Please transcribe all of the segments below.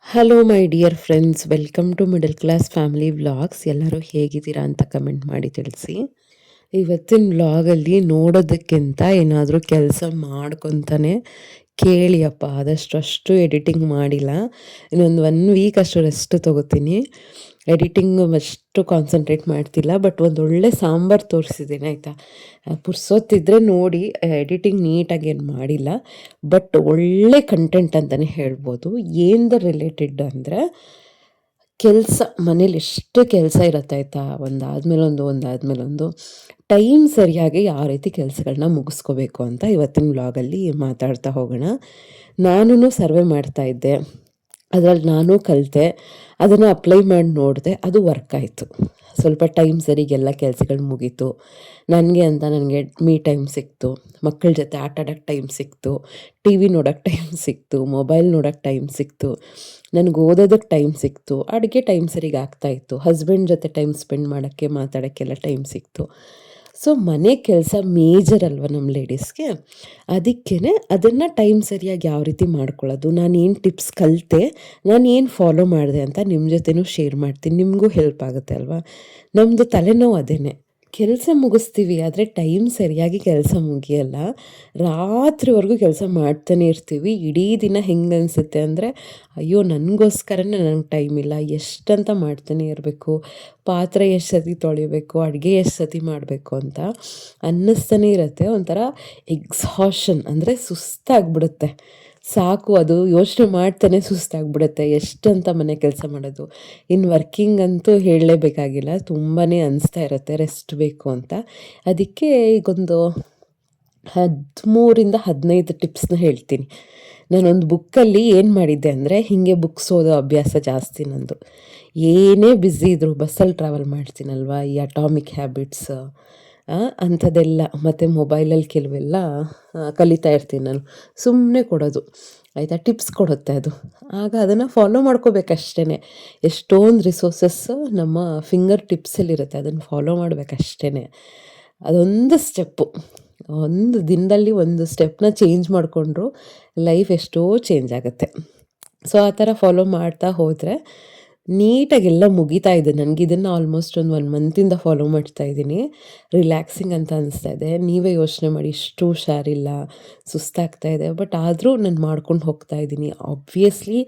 Hello my dear friends, welcome to middle class family vlogs. ಎಲ್ಲರೂ ಹೇಗಿದ್ದೀರಾ ಅಂತ comment ಮಾಡಿ ತಿಳಿಸಿ. ಇವತ್ತಿನ ವ್ಲಾಗಲ್ಲಿ ನೋಡೋದಕ್ಕಿಂತ ಏನಾದರೂ ಕೆಲಸ ಮಾಡ್ಕೊತಾನೆ ಕೇಳಿಯಪ್ಪ. ಅಷ್ಟು ಎಡಿಟಿಂಗ್ ಮಾಡಿಲ್ಲ. ಇನ್ನೊಂದು 1 ವೀಕ್ ಅಷ್ಟು ರೆಸ್ಟ್ ತೊಗೋತೀನಿ. ಎಡಿಟಿಂಗ್ ಅಷ್ಟು ಕಾನ್ಸಂಟ್ರೇಟ್ ಮಾಡ್ತಿಲ್ಲ. ಬಟ್ ಒಂದು ಒಳ್ಳೆ ಸಾಂಬಾರು ತೋರಿಸಿದ್ದೀನಿ ಆಯಿತಾ. ಪುರ್ಸೊತ್ತಿದ್ರೆ ನೋಡಿ. ಎಡಿಟಿಂಗ್ ನೀಟಾಗಿ ಏನು ಮಾಡಿಲ್ಲ, ಬಟ್ ಒಳ್ಳೆ ಕಂಟೆಂಟ್ ಅಂತಲೇ ಹೇಳ್ಬೋದು. ಏನದ ರಿಲೇಟೆಡ್ ಅಂದರೆ, ಕೆಲಸ ಮನೇಲಿ ಎಷ್ಟು ಕೆಲಸ ಇರುತ್ತೆ ಆಯಿತಾ, ಒಂದಾದ್ಮೇಲೊಂದು ಟೈಮ್ ಸರಿಯಾಗಿ ಯಾವ ರೀತಿ ಕೆಲಸಗಳನ್ನ ಮುಗಿಸ್ಕೋಬೇಕು ಅಂತ ಇವತ್ತಿನ ವ್ಲಾಗಲ್ಲಿ ಮಾತಾಡ್ತಾ ಹೋಗೋಣ. ನಾನು ಸರ್ವೆ ಮಾಡ್ತಾಯಿದ್ದೆ, ಅದರಲ್ಲಿ ನಾನು ಕಲಿತೆ, ಅದನ್ನು ಅಪ್ಲೈ ಮಾಡಿ ನೋಡಿದೆ, ಅದು ವರ್ಕ್ ಆಯಿತು. ಸ್ವಲ್ಪ ಟೈಮ್ ಸರಿಗೆಲ್ಲ ಕೆಲಸಗಳು ಮುಗೀತು. ನನಗೆ ಮೀ ಟೈಮ್ ಸಿಕ್ತು, ಮಕ್ಕಳ ಜೊತೆ ಆಟ ಆಡೋಕ್ಕೆ ಟೈಮ್ ಸಿಕ್ತು, ಟಿ ವಿ ನೋಡೋಕ್ಕೆ ಟೈಮ್ ಸಿಕ್ತು, ಮೊಬೈಲ್ ನೋಡೋಕ್ಕೆ ಟೈಮ್ ಸಿಕ್ತು, ನನಗೆ ಓದೋದಕ್ಕೆ ಟೈಮ್ ಸಿಕ್ತು, ಅಡುಗೆ ಟೈಮ್ ಸರಿಗೆ ಆಗ್ತಾಯಿತ್ತು, ಹಸ್ಬೆಂಡ್ ಜೊತೆ ಟೈಮ್ ಸ್ಪೆಂಡ್ ಮಾಡೋಕ್ಕೆ ಮಾತಾಡೋಕ್ಕೆಲ್ಲ ಟೈಮ್ ಸಿಕ್ತು. ಸೊ ಮನೆ ಕೆಲಸ ಮೇಜರ್ ಅಲ್ವ ನಮ್ಮ ಲೇಡೀಸ್ಗೆ. ಅದಕ್ಕೇ ಅದನ್ನು ಟೈಮ್ ಸರಿಯಾಗಿ ಯಾವ ರೀತಿ ಮಾಡ್ಕೊಳ್ಳೋದು, ನಾನೇನು ಟಿಪ್ಸ್ ಕಲಿತೆ, ನಾನೇನು ಫಾಲೋ ಮಾಡಿದೆ ಅಂತ ನಿಮ್ಮ ಜೊತೆನೂ ಶೇರ್ ಮಾಡ್ತೀನಿ. ನಿಮಗೂ ಹೆಲ್ಪ್ ಆಗುತ್ತೆ ಅಲ್ವಾ. ನಮ್ಮದು ತಲೆನೋವು ಅದೇನೆ, ಕೆಲಸ ಮುಗಿಸ್ತೀವಿ ಆದರೆ ಟೈಮ್ ಸರಿಯಾಗಿ ಕೆಲಸ ಮುಗಿಯಲ್ಲ. ರಾತ್ರಿವರೆಗೂ ಕೆಲಸ ಮಾಡ್ತಾನೆ ಇರ್ತೀವಿ. ಇಡೀ ದಿನ ಹೆಂಗೆ ಅನಿಸುತ್ತೆ ಅಂದರೆ, ಅಯ್ಯೋ ನನಗೋಸ್ಕರನೇ ನನಗೆ ಟೈಮ್ ಇಲ್ಲ, ಎಷ್ಟಂತ ಮಾಡ್ತಾನೆ ಇರಬೇಕು, ಪಾತ್ರೆ ಎಷ್ಟು ಸತಿ ತೊಳಿಬೇಕು, ಅಡುಗೆ ಎಷ್ಟು ಸತಿ ಮಾಡಬೇಕು ಅಂತ ಅನ್ನಿಸ್ತಾನೆ ಇರುತ್ತೆ. ಒಂಥರ ಎಕ್ಸಾಷನ್ ಅಂದರೆ ಸುಸ್ತಾಗ್ಬಿಡುತ್ತೆ. ಸಾಕು, ಅದು ಯೋಚನೆ ಮಾಡ್ತಾನೆ ಸುಸ್ತಾಗ್ಬಿಡುತ್ತೆ. ಎಷ್ಟಂತ ಮನೆ ಕೆಲಸ ಮಾಡೋದು. ಇನ್ನು ವರ್ಕಿಂಗ್ ಅಂತೂ ಹೇಳಲೇಬೇಕಾಗಿಲ್ಲ, ತುಂಬಾ ಅನಿಸ್ತಾ ಇರುತ್ತೆ ರೆಸ್ಟ್ ಬೇಕು ಅಂತ. ಅದಕ್ಕೆ ಈಗೊಂದು 13-15 ಟಿಪ್ಸ್ನ ಹೇಳ್ತೀನಿ. ನಾನೊಂದು ಬುಕ್ಕಲ್ಲಿ ಏನು ಮಾಡಿದ್ದೆ ಅಂದರೆ, ಹೀಗೆ ಬುಕ್ಸ್ ಓದೋ ಅಭ್ಯಾಸ ಜಾಸ್ತಿ ನಂದು. ಏನೇ ಬ್ಯುಸಿ ಇದ್ದರೂ ಬಸ್ಸಲ್ಲಿ ಟ್ರಾವೆಲ್ ಮಾಡ್ತೀನಲ್ವ, ಈ ಅಟಾಮಿಕ್ ಹ್ಯಾಬಿಟ್ಸ್ ಅಂಥದ್ದೆಲ್ಲ, ಮತ್ತು ಮೊಬೈಲಲ್ಲಿ ಕೆಲವೆಲ್ಲ ಕಲಿತಾ ಇರ್ತೀನಿ ನಾನು. ಸುಮ್ಮನೆ ಕೊಡೋದು ಆಯಿತಾ, ಟಿಪ್ಸ್ ಕೊಡುತ್ತೆ ಅದು. ಆಗ ಅದನ್ನು ಫಾಲೋ ಮಾಡ್ಕೋಬೇಕಷ್ಟೇ. ಎಷ್ಟೊಂದು ರಿಸೋರ್ಸಸ್ ನಮ್ಮ ಫಿಂಗರ್ ಟಿಪ್ಸಲ್ಲಿರುತ್ತೆ, ಅದನ್ನು ಫಾಲೋ ಮಾಡಬೇಕಷ್ಟೇ. ಅದೊಂದು ಸ್ಟೆಪ್ಪು, ಒಂದು ದಿನದಲ್ಲಿ ಒಂದು ಸ್ಟೆಪ್ನ ಚೇಂಜ್ ಮಾಡಿಕೊಂಡ್ರು ಲೈಫ್ ಎಷ್ಟೋ ಚೇಂಜ್ ಆಗುತ್ತೆ. ಸೊ ಆ ಥರ ಫಾಲೋ ಮಾಡ್ತಾ ಹೋದರೆ ನೀಟಾಗೆಲ್ಲ ಮುಗಿತಾ ಇದೆ. ನನಗಿದನ್ನು ಆಲ್ಮೋಸ್ಟ್ ಒಂದು 1 ಮಂತಿಂದ ಫಾಲೋ ಮಾಡ್ತಾ ಇದ್ದೀನಿ. ರಿಲ್ಯಾಕ್ಸಿಂಗ್ ಅಂತ ಅನಿಸ್ತಾ ಇದೆ. ನೀವೇ ಯೋಚನೆ ಮಾಡಿ, ಇಷ್ಟು ಹುಷಾರಿಲ್ಲ, ಸುಸ್ತಾಗ್ತಾ ಇದೆ, ಬಟ್ ಆದರೂ ನಾನು ಮಾಡ್ಕೊಂಡು ಹೋಗ್ತಾ ಇದ್ದೀನಿ. ಆಬ್ವಿಯಸ್ಲಿ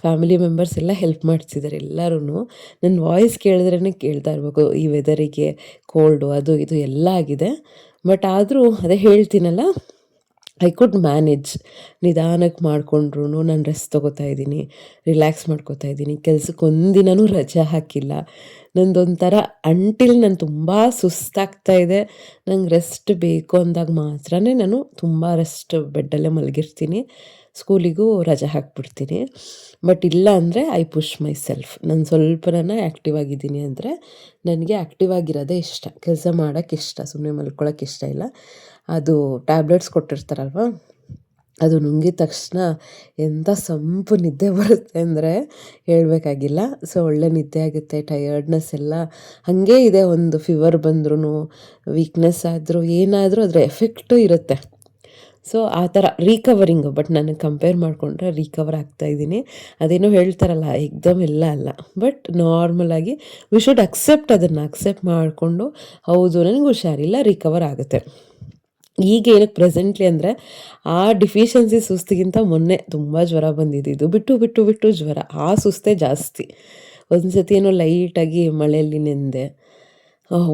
ಫ್ಯಾಮಿಲಿ ಮೆಂಬರ್ಸ್ ಎಲ್ಲ ಹೆಲ್ಪ್ ಮಾಡ್ತಿದ್ದಾರೆ ಎಲ್ಲರೂ. ನನ್ನ ವಾಯ್ಸ್ ಕೇಳಿದ್ರೇ ಕೇಳ್ತಾ ಇರಬೇಕು, ಈ ವೆದರಿಗೆ ಕೋಲ್ಡು ಅದು ಇದು ಎಲ್ಲ ಆಗಿದೆ. ಬಟ್ ಆದರೂ ಅದೇ ಹೇಳ್ತೀನಲ್ಲ, ಐ ಕುಡ್ ಮ್ಯಾನೇಜ್. ನಿಧಾನಕ್ಕೆ ಮಾಡಿಕೊಂಡ್ರು ನಾನು ರೆಸ್ಟ್ ತೊಗೋತಾ ಇದ್ದೀನಿ, ರಿಲ್ಯಾಕ್ಸ್ ಮಾಡ್ಕೋತಾ ಇದ್ದೀನಿ. ಕೆಲ್ಸಕ್ಕೆ ಒಂದಿನವೂ ರಜೆ ಹಾಕಿಲ್ಲ. ನಂದೊಂಥರ ಅಂಟಿಲ್ ನಾನು ತುಂಬ ಸುಸ್ತಾಗ್ತಾ ಇದೆ, ನಂಗೆ ರೆಸ್ಟ್ ಬೇಕು ಅಂದಾಗ ಮಾತ್ರ ನಾನು ತುಂಬ ರೆಸ್ಟ್ ಬೆಡ್ಡಲ್ಲೇ ಮಲಗಿರ್ತೀನಿ, ಸ್ಕೂಲಿಗೂ ರಜೆ ಹಾಕ್ಬಿಡ್ತೀನಿ. ಬಟ್ ಇಲ್ಲ ಅಂದರೆ ಐ ಪುಷ್ ಮೈ ಸೆಲ್ಫ್. ನಾನು ಸ್ವಲ್ಪನ ಆ್ಯಕ್ಟಿವ್ ಆಗಿದ್ದೀನಿ ಅಂದರೆ, ನನಗೆ ಆ್ಯಕ್ಟಿವ್ ಆಗಿರೋದೇ ಇಷ್ಟ, ಕೆಲಸ ಮಾಡೋಕ್ಕೆ ಇಷ್ಟ, ಸುಮ್ಮನೆ ಮಲ್ಕೊಳ್ಳೋಕೆ ಇಷ್ಟ ಇಲ್ಲ. ಅದು ಟ್ಯಾಬ್ಲೆಟ್ಸ್ ಕೊಟ್ಟಿರ್ತಾರಲ್ವ, ಅದು ನುಂಗಿದ ತಕ್ಷಣ ಎಂಥ ಸಂಪು ನಿದ್ದೆ ಬರುತ್ತೆ ಅಂದರೆ ಹೇಳಬೇಕಾಗಿಲ್ಲ. ಸೊ ಒಳ್ಳೆ ನಿದ್ದೆ ಆಗುತ್ತೆ. ಟಯರ್ಡ್ನೆಸ್ ಎಲ್ಲ ಹಾಗೇ ಇದೆ. ಒಂದು ಫೀವರ್ ಬಂದ್ರೂ, ವೀಕ್ನೆಸ್ ಆದರೂ, ಏನಾದರೂ ಅದರ ಎಫೆಕ್ಟು ಇರುತ್ತೆ. ಸೊ ಆ ಥರ ರೀಕವರಿಂಗು. ಬಟ್ ನನಗೆ ಕಂಪೇರ್ ಮಾಡಿಕೊಂಡ್ರೆ ರೀಕವರ್ ಆಗ್ತಾಯಿದ್ದೀನಿ. ಅದೇನೋ ಹೇಳ್ತಾರಲ್ಲ, ಎಕ್ದಮ್ ಎಲ್ಲ ಅಲ್ಲ, ಬಟ್ ನಾರ್ಮಲಾಗಿ ವಿ ಶುಡ್ ಅಕ್ಸೆಪ್ಟ್. ಅದನ್ನು ಅಕ್ಸೆಪ್ಟ್ ಮಾಡಿಕೊಂಡು, ಹೌದು ನನಗೆ ಹುಷಾರಿಲ್ಲ, ರಿಕವರ್ ಆಗುತ್ತೆ. ಈಗ ಏನಕ್ಕೆ ಪ್ರೆಸೆಂಟ್ಲಿ ಅಂದರೆ, ಆ ಡಿಫಿಷಿಯನ್ಸಿ ಸುಸ್ತಿಗಿಂತ ಮೊನ್ನೆ ತುಂಬ ಜ್ವರ ಬಂದಿದ್ದು, ಬಿಟ್ಟು ಜ್ವರ, ಆ ಸುಸ್ತೇ ಜಾಸ್ತಿ. ಒಂದು ಸತಿ ಏನೋ ಲೈಟಾಗಿ ಮಳೆಯಲ್ಲಿ ನೆಂದೆ,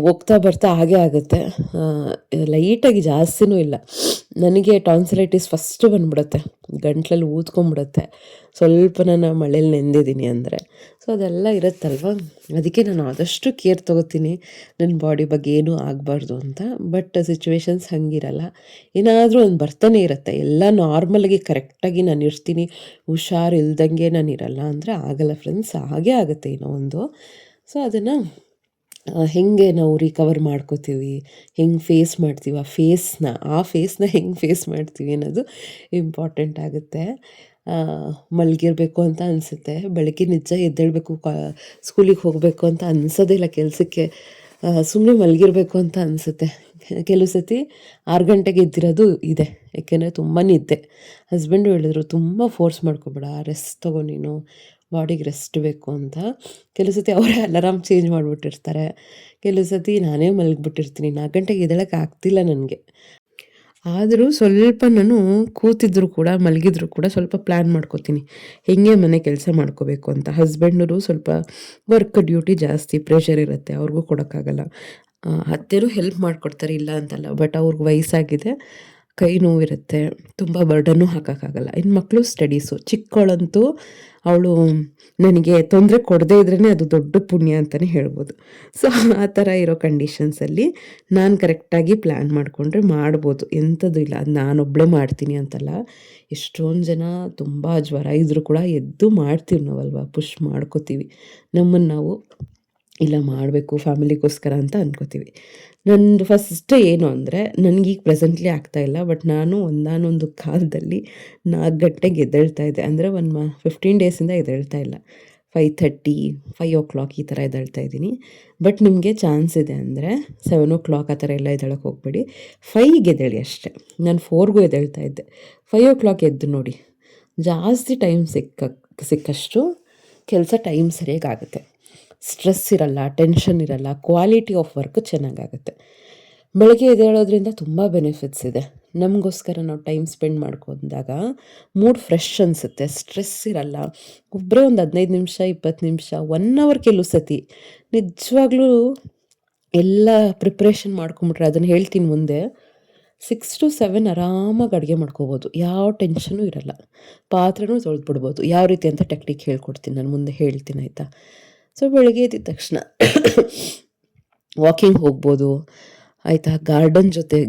ಹೋಗ್ತಾ ಬರ್ತಾ ಹಾಗೇ ಆಗುತ್ತೆ. ಲೈಟಾಗಿ, ಜಾಸ್ತಿನೂ ಇಲ್ಲ. ನನಗೆ ಟಾನ್ಸಿಲೈಟಿಸ್ ಫಸ್ಟು ಬಂದ್ಬಿಡುತ್ತೆ, ಗಂಟ್ಲಲ್ಲಿ ಊದ್ಕೊಂಬಿಡುತ್ತೆ ಸ್ವಲ್ಪ ನಾನು ಮಳೇಲಿ ನೆಂದಿದ್ದೀನಿ ಅಂದರೆ. ಸೊ ಅದೆಲ್ಲ ಇರುತ್ತಲ್ವ, ಅದಕ್ಕೆ ನಾನು ಆದಷ್ಟು ಕೇರ್ ತೊಗೋತೀನಿ ನನ್ನ ಬಾಡಿ ಬಗ್ಗೆ ಏನೂ ಆಗಬಾರ್ದು ಅಂತ. ಬಟ್ ಸಿಚುವೇಶನ್ಸ್ ಹಂಗಿರಲ್ಲ, ಏನಾದರೂ ಒಂದು ಬರ್ತಾನೆ ಇರುತ್ತೆ. ಎಲ್ಲ ನಾರ್ಮಲಾಗಿ ಕರೆಕ್ಟಾಗಿ ನಾನು ಇರ್ತೀನಿ, ಹುಷಾರಿಲ್ದಂಗೆ ನಾನು ಇರಲ್ಲ ಅಂದರೆ ಆಗಲ್ಲ ಫ್ರೆಂಡ್ಸ್, ಹಾಗೇ ಆಗುತ್ತೆ ಏನೋ ಒಂದು. ಸೊ ಅದನ್ನು ಹೆಂಗೆ ನಾವು ರಿಕವರ್ ಮಾಡ್ಕೋತೀವಿ, ಹೆಂಗೆ ಫೇಸ್ ಮಾಡ್ತೀವಿ, ಆ ಫೇಸ್ನ ಹೆಂಗೆ ಫೇಸ್ ಮಾಡ್ತೀವಿ ಅನ್ನೋದು ಇಂಪಾರ್ಟೆಂಟ್ ಆಗುತ್ತೆ. ಮಲಗಿರ್ಬೇಕು ಅಂತ ಅನಿಸುತ್ತೆ, ಬೆಳಗ್ಗೆ ನಿಜ ಎದ್ದೇಳಬೇಕು, ಸ್ಕೂಲಿಗೆ ಹೋಗಬೇಕು ಅಂತ ಅನಿಸೋದೇ ಇಲ್ಲ ಕೆಲಸಕ್ಕೆ. ಸುಮ್ಮನೆ ಮಲಗಿರ್ಬೇಕು ಅಂತ ಅನಿಸುತ್ತೆ. ಕೆಲವು ಸತಿ 6 ಗಂಟೆಗೆ ಎದ್ದಿರೋದು ಇದೆ. ಯಾಕೆಂದರೆ ತುಂಬ ನಿದ್ದೆ. ಹಸ್ಬೆಂಡು ಹೇಳಿದ್ರು, ತುಂಬ ಫೋರ್ಸ್ ಮಾಡ್ಕೊಬೇಡ, ರೆಸ್ಟ್ ತಗೋ ನೀನು, ಬಾಡಿಗೆ ರೆಸ್ಟ್ ಬೇಕು ಅಂತ. ಕೆಲವು ಸತಿ ಅವರೇ ಅಲಾರಾಮ್ ಚೇಂಜ್ ಮಾಡಿಬಿಟ್ಟಿರ್ತಾರೆ. ಕೆಲವು ಸತಿ ನಾನೇ ಮಲಗಿಬಿಟ್ಟಿರ್ತೀನಿ. 4 ಗಂಟೆಗೆ ಎದ್ದೇಳಕ್ಕೆ ಆಗ್ತಿಲ್ಲ ನನಗೆ. ಆದರೂ ಸ್ವಲ್ಪ ನಾನು ಕೂತಿದ್ರು ಕೂಡ ಮಲಗಿದ್ರು ಕೂಡ ಸ್ವಲ್ಪ ಪ್ಲ್ಯಾನ್ ಮಾಡ್ಕೋತೀನಿ, ಹೇಗೆ ಮನೆ ಕೆಲಸ ಮಾಡ್ಕೋಬೇಕು ಅಂತ. ಹಸ್ಬೆಂಡರು ಸ್ವಲ್ಪ ವರ್ಕ್ ಡ್ಯೂಟಿ ಜಾಸ್ತಿ, ಪ್ರೆಷರ್ ಇರುತ್ತೆ, ಅವ್ರಿಗೂ ಕೊಡೋಕ್ಕಾಗಲ್ಲ. ಅತ್ತೆಯರು ಹೆಲ್ಪ್ ಮಾಡಿಕೊಡ್ತಾರೆ, ಇಲ್ಲ ಅಂತಲ್ಲ. ಬಟ್ ಅವ್ರಿಗೆ ವಯಸ್ಸಾಗಿದೆ, ಕೈ ನೋವಿರುತ್ತೆ, ತುಂಬ ಬರ್ಡನ್ನು ಹಾಕೋಕ್ಕಾಗಲ್ಲ. ಇನ್ನು ಮಕ್ಕಳು ಸ್ಟಡೀಸು, ಚಿಕ್ಕವಳಂತೂ ಅವಳು ನನಗೆ ತೊಂದರೆ ಕೊಡದೇ ಇದ್ರೇ ಅದು ದೊಡ್ಡ ಪುಣ್ಯ ಅಂತಲೇ ಹೇಳ್ಬೋದು. ಸೊ ಆ ಥರ ಇರೋ ಕಂಡೀಷನ್ಸಲ್ಲಿ ನಾನು ಕರೆಕ್ಟಾಗಿ ಪ್ಲ್ಯಾನ್ ಮಾಡಿಕೊಂಡ್ರೆ ಮಾಡ್ಬೋದು, ಎಂಥದ್ದು ಇಲ್ಲ. ಅದು ನಾನೊಬ್ಬಳೇ ಮಾಡ್ತೀನಿ ಅಂತಲ್ಲ, ಎಷ್ಟೊಂದು ಜನ ತುಂಬ ಜ್ವರ ಇದ್ದರೂ ಕೂಡ ಎದ್ದು ಮಾಡ್ತೀವಿ ನಾವಲ್ವ, ಪುಷ್ ಮಾಡ್ಕೋತೀವಿ ನಮ್ಮನ್ನು ನಾವು. ಇಲ್ಲ ಮಾಡಬೇಕು ಫ್ಯಾಮಿಲಿಗೋಸ್ಕರ ಅಂತ ಅಂದ್ಕೋತೀವಿ. ನಂದು ಫಸ್ಟ್ ಏನು ಅಂದರೆ, ನನಗೀಗ ಪ್ರೆಸೆಂಟ್ಲಿ ಆಗ್ತಾಯಿಲ್ಲ, ಬಟ್ ನಾನು ಒಂದಾನೊಂದು ಕಾಲದಲ್ಲಿ 4 ಗಂಟೆಗೆ ಎದ್ದೇಳ್ತಾ ಇದ್ದೆ. ಅಂದರೆ 15 ಡೇಸಿಂದ ಎದ್ದೇಳ್ತಾ ಇಲ್ಲ. 5:30, 5 ಈ ಥರ ಎದ್ದೇಳ್ತಾ ಇದ್ದೀನಿ. ಬಟ್ ನಿಮಗೆ ಚಾನ್ಸ್ ಇದೆ ಅಂದರೆ 7 ಆ ಥರ ಎಲ್ಲ ಎದ್ದೇಳಕ್ಕೆ ಹೋಗಬೇಡಿ, 5ಗೆ ಎದ್ದೇಳಿ ಅಷ್ಟೇ. ನಾನು 4ಗೂ ಎದ್ದೇಳ್ತಾ ಇದ್ದೆ. 5 ಎದ್ದು ನೋಡಿ, ಜಾಸ್ತಿ ಟೈಮ್ ಸಿಕ್ಕಷ್ಟು ಕೆಲಸ ಟೈಮ್ ಸರಿಯಾಗುತ್ತೆ. ಸ್ಟ್ರೆಸ್ ಇರಲ್ಲ, ಟೆನ್ಷನ್ ಇರಲ್ಲ, ಕ್ವಾಲಿಟಿ ಆಫ್ ವರ್ಕ್ ಚೆನ್ನಾಗಾಗುತ್ತೆ. ಬೆಳಗ್ಗೆ ಎದ್ದೇಳೋದ್ರಿಂದ ತುಂಬ ಬೆನಿಫಿಟ್ಸ್ ಇದೆ. ನಮಗೋಸ್ಕರ ನಾವು ಟೈಮ್ ಸ್ಪೆಂಡ್ ಮಾಡ್ಕೊಂಡಾಗ ಮೂಡ್ ಫ್ರೆಶ್ ಅನಿಸುತ್ತೆ, ಸ್ಟ್ರೆಸ್ ಇರಲ್ಲ. ಒಬ್ಬರೇ ಒಂದು 15 ನಿಮಿಷ, 20 ನಿಮಿಷ, 1 ಅವರ್ ಕೆಲವು ಸತಿ ನಿಜವಾಗ್ಲೂ ಎಲ್ಲ ಪ್ರಿಪ್ರೇಷನ್ ಮಾಡ್ಕೊಂಬಿಟ್ರೆ, ಅದನ್ನು ಹೇಳ್ತೀನಿ ಮುಂದೆ, 6 to 7 ಆರಾಮಾಗಿ ಅಡುಗೆ ಮಾಡ್ಕೋಬೋದು, ಯಾವ ಟೆನ್ಷನೂ ಇರಲ್ಲ. ಪಾತ್ರೆನೂ ತೊಳೆದ್ಬಿಡ್ಬೋದು. ಯಾವ ರೀತಿ ಅಂತ ಟೆಕ್ನಿಕ್ ಹೇಳ್ಕೊಡ್ತೀನಿ ನಾನು, ಮುಂದೆ ಹೇಳ್ತೀನಿ, ಆಯಿತಾ. ಸೊ ಬೆಳಗ್ಗೆ ಎದ್ದಿದ ತಕ್ಷಣ ವಾಕಿಂಗ್ ಹೋಗ್ಬೋದು, ಆಯಿತಾ.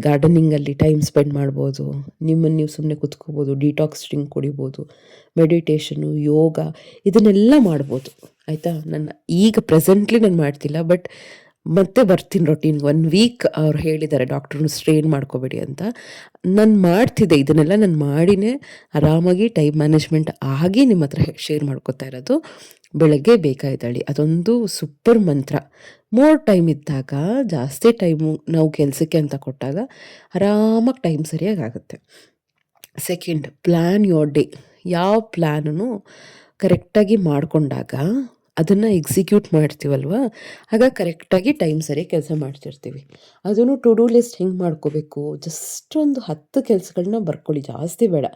ಗಾರ್ಡನಿಂಗಲ್ಲಿ ಟೈಮ್ ಸ್ಪೆಂಡ್ ಮಾಡ್ಬೋದು. ನಿಮ್ಮನ್ನು ನೀವು ಸುಮ್ಮನೆ ಕೂತ್ಕೋಬೋದು, ಡಿಟಾಕ್ಸ್ ಡ್ರಿಂಕ್ ಕುಡಿಬೋದು, ಮೆಡಿಟೇಷನು, ಯೋಗ, ಇದನ್ನೆಲ್ಲ ಮಾಡ್ಬೋದು, ಆಯಿತಾ. ಈಗ ಪ್ರೆಸೆಂಟ್ಲಿ ನಾನು ಮಾಡ್ತಿಲ್ಲ, ಬಟ್ ಮತ್ತೆ ಬರ್ತೀನಿ ರೊಟೀನ್ಗೆ. 1 ವೀಕ್ ಅವ್ರು ಹೇಳಿದ್ದಾರೆ ಡಾಕ್ಟ್ರನ್ನು, ಸ್ಟ್ರೇನ್ ಮಾಡ್ಕೋಬೇಡಿ ಅಂತ. ನಾನು ಮಾಡ್ತಿದ್ದೆ, ಇದನ್ನೆಲ್ಲ ನಾನು ಮಾಡಿನೇ ಆರಾಮಾಗಿ ಟೈಮ್ ಮ್ಯಾನೇಜ್ಮೆಂಟ್ ಆಗಿ ನಿಮ್ಮ ಹತ್ರ ಶೇರ್ ಮಾಡ್ಕೋತಾ ಇರೋದು. ಬೆಳಗ್ಗೆ ಬೇಕಾಯ್ತಳಿ, ಅದೊಂದು ಸೂಪರ್ ಮಂತ್ರ. ಮೋರ್ ಟೈಮ್ ಇದ್ದಾಗ, ಜಾಸ್ತಿ ಟೈಮು ನಾವು ಕೆಲಸಕ್ಕೆ ಅಂತ ಕೊಟ್ಟಾಗ ಆರಾಮಾಗಿ ಟೈಮ್ ಸರಿಯಾಗಿ ಆಗುತ್ತೆ. Second, plan your day. ಯಾವ ಪ್ಲ್ಯಾನೂ ಕರೆಕ್ಟಾಗಿ ಮಾಡಿಕೊಂಡಾಗ ಅದನ್ನು ಎಕ್ಸಿಕ್ಯೂಟ್ ಮಾಡ್ತೀವಲ್ವ, ಆಗ ಕರೆಕ್ಟಾಗಿ ಟೈಮ್ ಸರಿಯಾಗಿ ಕೆಲಸ ಮಾಡ್ತಿರ್ತೀವಿ. ಅದನ್ನು ಟು ಡೂ ಲಿಸ್ಟ್ ಹೆಂಗೆ ಮಾಡ್ಕೋಬೇಕು, ಜಸ್ಟ್ ಒಂದು 10 ಕೆಲಸಗಳನ್ನ ಬರ್ಕೊಳ್ಳಿ, ಜಾಸ್ತಿ ಬೇಡ.